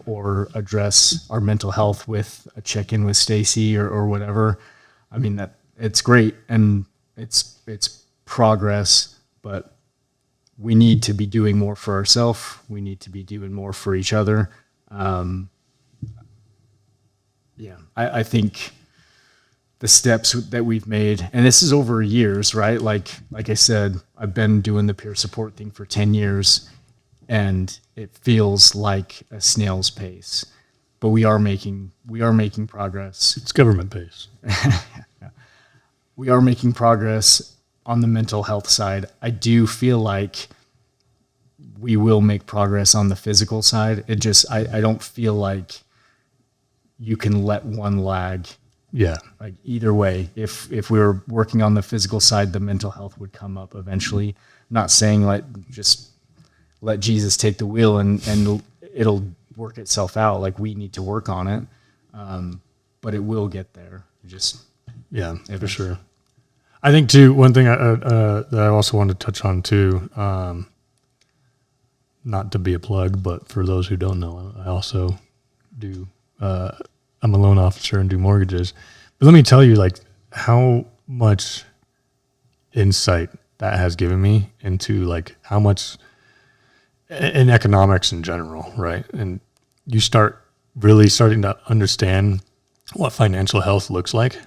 B: or address our mental health with a check-in with Stacy or whatever. I mean, that it's great and it's progress, but we need to be doing more for ourselves. We need to be doing more for each other. I think the steps that we've made, and this is over years, right? Like I said, I've been doing the peer support thing for 10 years, and it feels like a snail's pace, but we are making progress.
C: It's government pace.
B: Yeah. We are making progress on the mental health side. I do feel like we will make progress on the physical side. I don't feel like you can let one lag.
C: Yeah.
B: Like either way, if we were working on the physical side, the mental health would come up eventually. Not saying just let Jesus take the wheel and it'll work itself out. Like we need to work on it, but it will get there.
C: Yeah, for sure. I think too, one thing that I also wanted to touch on too, not to be a plug, but for those who don't know, I also do, I'm a loan officer and do mortgages. But let me tell you, like, how much insight that has given me into, like, how much in economics in general, right? And you start really starting to understand what financial health looks like.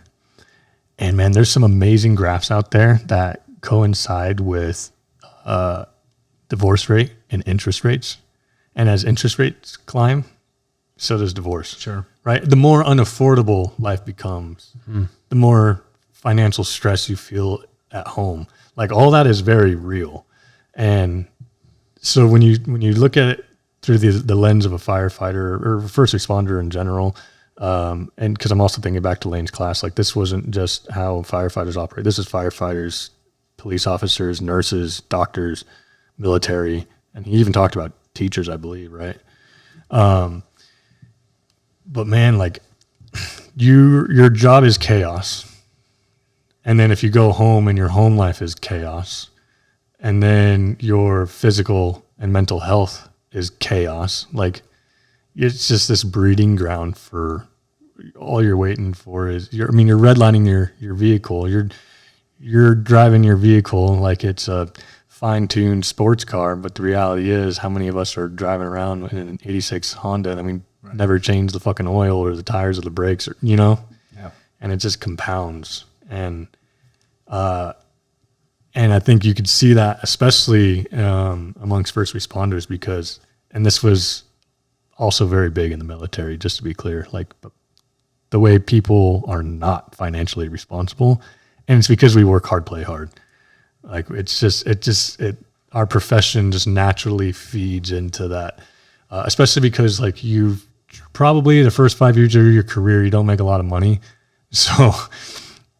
C: And man, there's some amazing graphs out there that coincide with divorce rate and interest rates. And as interest rates climb, so does divorce.
B: Sure.
C: Right? The more unaffordable life becomes, the more financial stress you feel at home. Like all that is very real. And so when you look at it through the lens of a firefighter or first responder in general, and because I'm also thinking back to Lane's class, like this wasn't just how firefighters operate. This is firefighters, police officers, nurses, doctors, military, and he even talked about teachers, I believe, right? But man, like your job is chaos. And then if you go home and your home life is chaos, and then your physical and mental health is chaos, like it's just this breeding ground for all you're waiting for is you're redlining your vehicle. You're driving your vehicle like it's a fine-tuned sports car, but the reality is how many of us are driving around in an 86 Honda and never change the fucking oil or the tires or the brakes or,
B: Yeah.
C: And it just compounds. And I think you could see that especially amongst first responders because, and this was also very big in the military, just to be clear, like the way people are not financially responsible. And it's because we work hard, play hard. Like our profession just naturally feeds into that, especially because like you've probably the first 5 years of your career, you don't make a lot of money. So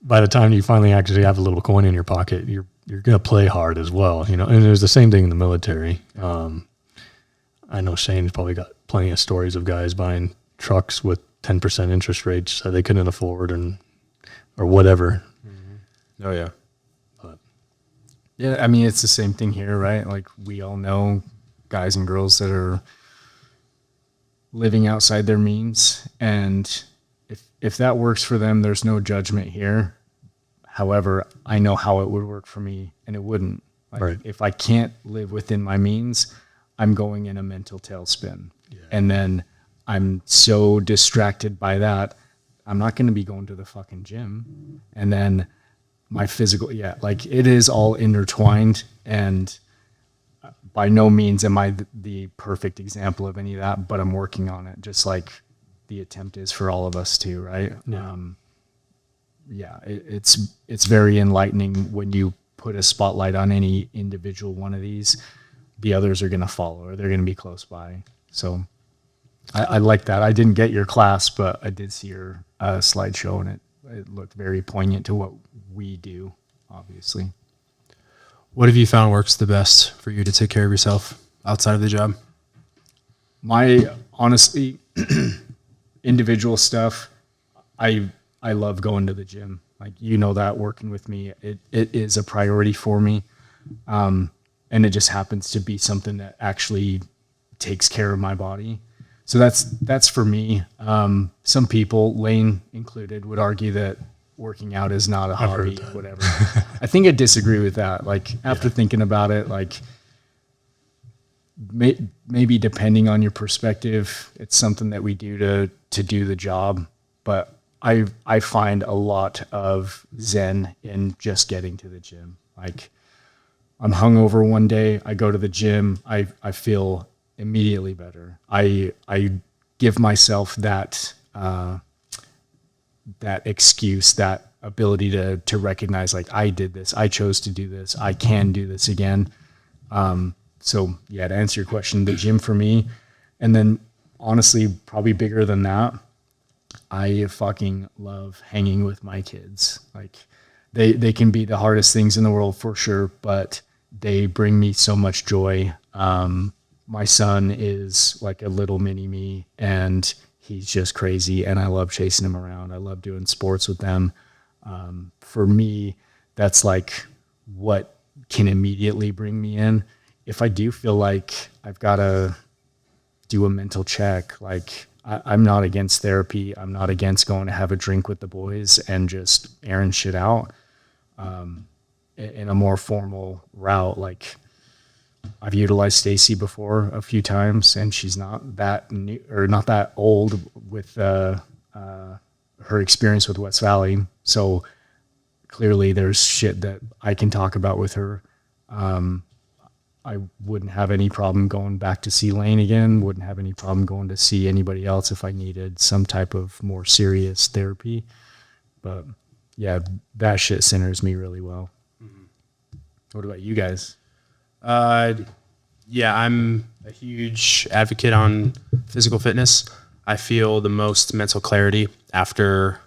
C: by the time you finally actually have a little coin in your pocket, you're going to play hard as well, and it was the same thing in the military. I know Shane's probably got plenty of stories of guys buying trucks with 10% interest rates that they couldn't afford or whatever.
A: Mm-hmm. Oh yeah.
B: Yeah, I mean, it's the same thing here, right? Like we all know guys and girls that are living outside their means. And if that works for them, there's no judgment here. However, I know how it would work for me and it wouldn't. Like,
C: right.
B: If I can't live within my means, I'm going in a mental tailspin. Yeah. And then I'm so distracted by that, I'm not going to be going to the fucking gym. And then my physical, like it is all intertwined. And by no means am I the perfect example of any of that, but I'm working on it, just like the attempt is for all of us too, right?
C: Yeah.
B: It's very enlightening when you put a spotlight on any individual one of these. The others are going to follow, or they're going to be close by. So I like that. I didn't get your class, but I did see your slideshow, and it looked very poignant to what we do, obviously.
A: What have you found works the best for you to take care of yourself outside of the job?
B: My honestly, individual stuff, I love going to the gym. Like, that working with me, it is a priority for me. And it just happens to be something that actually takes care of my body. So that's for me. Some people, Lane included, would argue that working out is not a hobby, whatever. I think I disagree with that. Like after thinking about it, like maybe depending on your perspective, it's something that we do to do the job. But I find a lot of zen in just getting to the gym. Like I'm hungover one day, I go to the gym, I feel immediately better. I give myself that excuse, that ability to recognize, like, I did this, I chose to do this, I can do this again. So yeah, to answer your question, the gym for me, and then honestly, probably bigger than that, I fucking love hanging with my kids. Like they can be the hardest things in the world for sure, but they bring me so much joy. My son is like a little mini me, and he's just crazy, and I love chasing him around. I love doing sports with them. For me, that's like what can immediately bring me in. If I do feel like I've got to do a mental check, like I'm not against therapy. I'm not against going to have a drink with the boys and just airing shit out in a more formal route. Like I've utilized Stacy before a few times, and she's not that new or not that old with her experience with West Valley. So clearly there's shit that I can talk about with her. I wouldn't have any problem going back to see Lane again. Wouldn't have any problem going to see anybody else if I needed some type of more serious therapy. But yeah, that shit centers me really well. Mm-hmm. What about you guys?
A: Yeah, I'm a huge advocate on physical fitness. I feel the most mental clarity after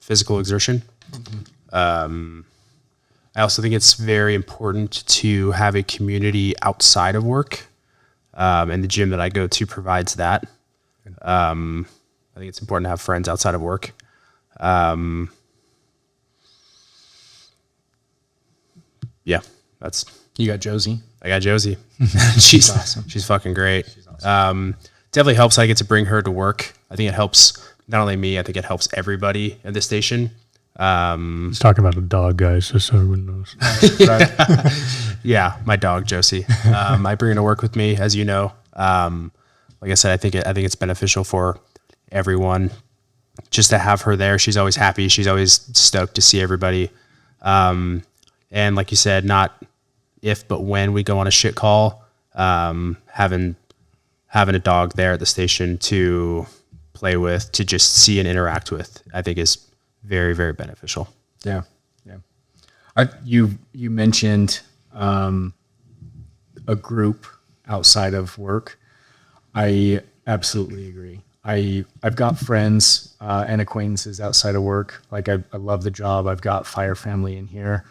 A: physical exertion. Mm-hmm. I also think it's very important to have a community outside of work, and the gym that I go to provides that. I think it's important to have friends outside of work. Yeah, that's.
B: You got Josie.
A: I got Josie. She's
B: awesome.
A: She's fucking great. She's awesome. Definitely helps. I get to bring her to work. I think it helps not only me. I think it helps everybody at the station.
C: He's talking about a dog, guys, just so everyone knows.
A: Yeah, my dog Josie. I bring her to work with me, as you know. Like I said, I think it's beneficial for everyone just to have her there. She's always happy. She's always stoked to see everybody. And like you said, not if but when we go on a shit call, having a dog there at the station to play with, to just see and interact with, I think is very, very beneficial.
B: Yeah. Yeah. You mentioned a group outside of work. I absolutely agree. I've got friends and acquaintances outside of work. Like I love the job. I've got fire family in here.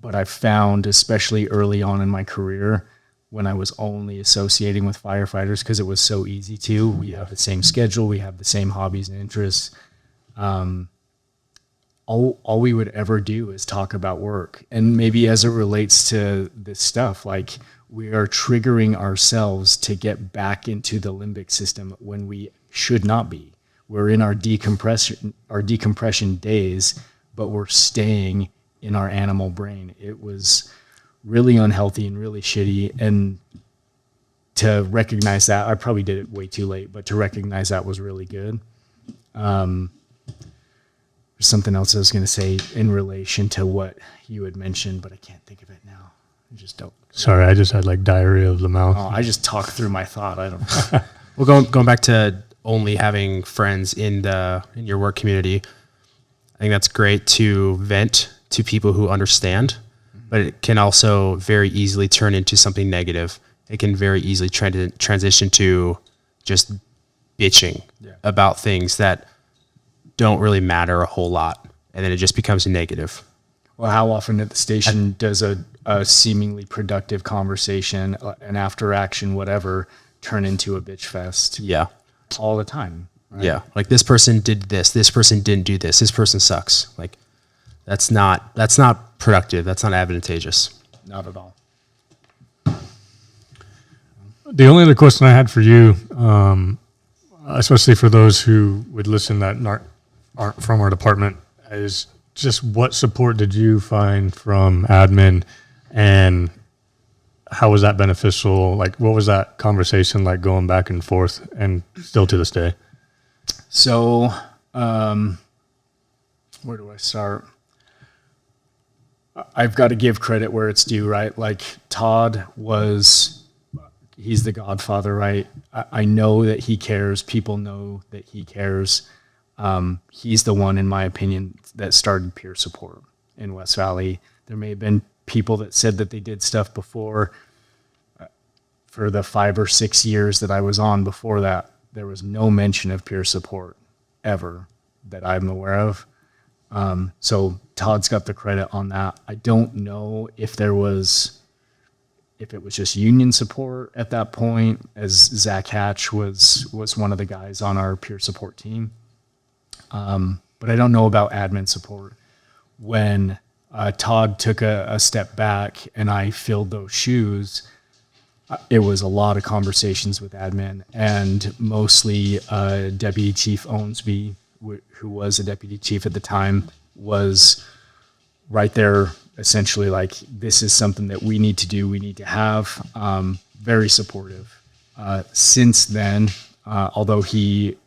B: But I've found, especially early on in my career, when I was only associating with firefighters, because it was so easy to, we have the same schedule, we have the same hobbies and interests. All we would ever do is talk about work. And maybe as it relates to this stuff, like we are triggering ourselves to get back into the limbic system when we should not be. We're in our decompression days, but we're staying in our animal brain. It was really unhealthy and really shitty. And to recognize that, I probably did it way too late, but to recognize that was really good. There's something else I was going to say in relation to what you had mentioned, but I can't think of it now. I just don't.
C: Sorry, I just had like diarrhea of the mouth.
B: Oh, I just talk through my thought. I don't know.
A: Well, going back to only having friends in your work community, I think that's great to vent to people who understand, but it can also very easily turn into something negative. It can very easily transition to just bitching about things that don't really matter a whole lot, and then it just becomes negative.
B: Well, how often at the station does a seemingly productive conversation, an after action, whatever, turn into a bitch fest?
A: Yeah.
B: All the time. Right?
A: Yeah. Like this person did this person didn't do this person sucks. Like that's not productive. That's not advantageous.
B: Not at all.
C: The only other question I had for you, especially for those who would listen that aren't from our department, is just what support did you find from admin, and how was that beneficial? Like, what was that conversation like going back and forth, and still to this day?
B: So, where do I start? I've got to give credit where it's due, right? Like Todd he's the godfather, right? I know that he cares. People know that he cares. He's the one, in my opinion, that started peer support in West Valley. There may have been people that said that they did stuff before for the 5 or 6 years that I was on before that. there was no mention of peer support ever that I'm aware of. So Todd's got the credit on that. I don't know if it was just union support at that point, as Zach Hatch was one of the guys on our peer support team. But I don't know about admin support. When Todd took a step back and I filled those shoes, it was a lot of conversations with admin, and mostly Deputy Chief Owensby, who was a deputy chief at the time, was right there essentially like, this is something that we need to do, we need to have. Very supportive. Since then, although he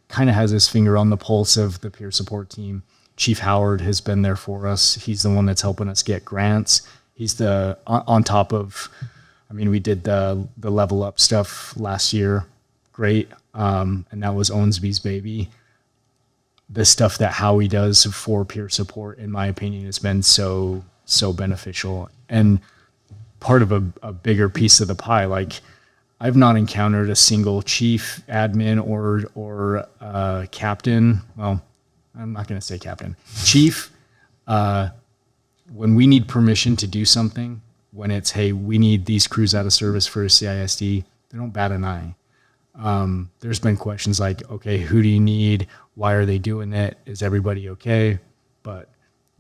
B: kind of has his finger on the pulse of the peer support team, Chief Howard has been there for us. He's the one that's helping us get grants. He's on top of, I mean, we did the level up stuff last year. Great. And that was Owensby's baby. The stuff that Howie does for peer support, in my opinion, has been so beneficial. And part of a bigger piece of the pie, like, I've not encountered a single chief, admin, or captain. Well, I'm not going to say captain. Chief, when we need permission to do something, when it's, hey, we need these crews out of service for a CISD, they don't bat an eye. There's been questions like, okay, who do you need? Why are they doing it? Is everybody okay? But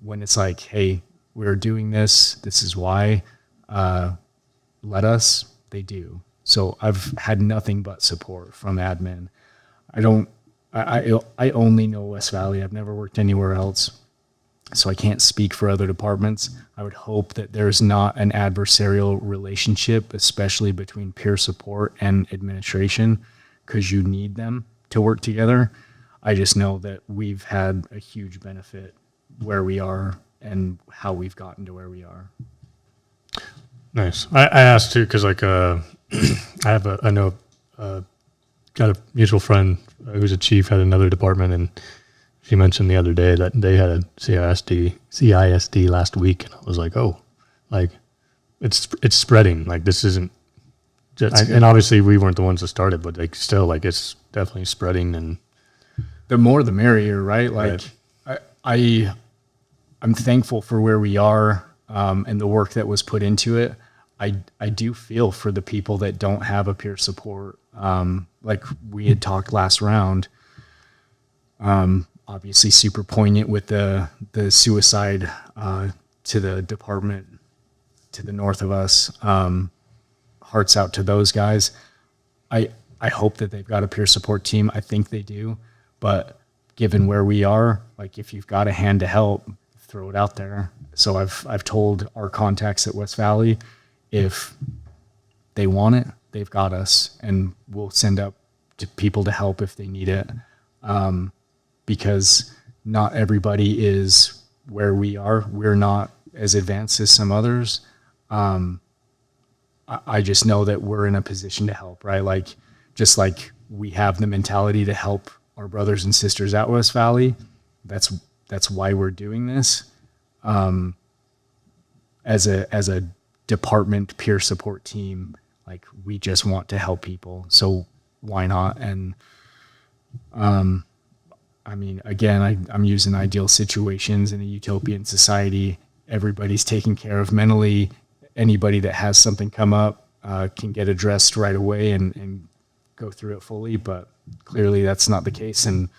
B: when it's like, hey, we're doing this, this is why, let us, they do. So I've had nothing but support from admin. I only know West Valley. I've never worked anywhere else, so I can't speak for other departments. I would hope that there's not an adversarial relationship, especially between peer support and administration, because you need them to work together. I just know that we've had a huge benefit where we are and how we've gotten to where we are.
C: Nice. I asked too, because like I know got a mutual friend who's a chief, had another department, and she mentioned the other day that they had a CISD last week, and I was like, oh, like it's spreading. Like, this isn't just, and obviously we weren't the ones that started, but like still, like, it's definitely spreading, and
B: the more the merrier, right? Like, right. I'm thankful for where we are, and the work that was put into it. I do feel for the people that don't have a peer support. Like we had talked last round, obviously super poignant with the suicide to the department to the north of us. Hearts out to those guys. I hope that they've got a peer support team. I think they do, but given where we are, like, if you've got a hand to help, throw it out there. So I've told our contacts at West Valley, if they want it, they've got us, and we'll send up to people to help if they need it. Because not everybody is where we are. We're not as advanced as some others. I just know that we're in a position to help, right? Like, just like we have the mentality to help our brothers and sisters at West Valley. That's why we're doing this. As a department peer support team, like, we just want to help people, so why not? And I mean, again, I'm using ideal situations in a utopian society. Everybody's taken care of mentally. Anybody that has something come up can get addressed right away and go through it fully, but clearly that's not the case, and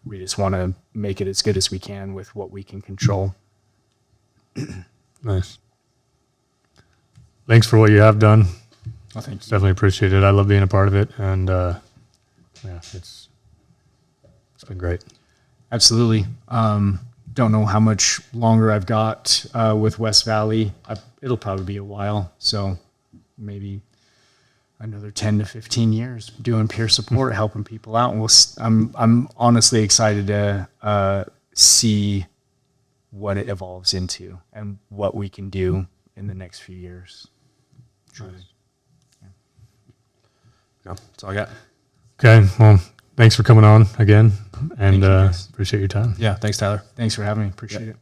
B: we just want to make it as good as we can with what we can control.
C: Nice. Thanks for what you have done.
B: Well, thank you.
C: Definitely appreciate it. I love being a part of it, and yeah, it's been great.
B: Absolutely. Don't know how much longer I've got with West Valley. It'll probably be a while, so maybe another 10 to 15 years doing peer support, helping people out. And I'm honestly excited to see what it evolves into and what we can do in the next few years. Truly.
A: No, that's all I got.
C: Okay. Well, thanks for coming on again, and appreciate your time.
A: Yeah, thanks, Tyler.
B: Thanks for having me. Appreciate it.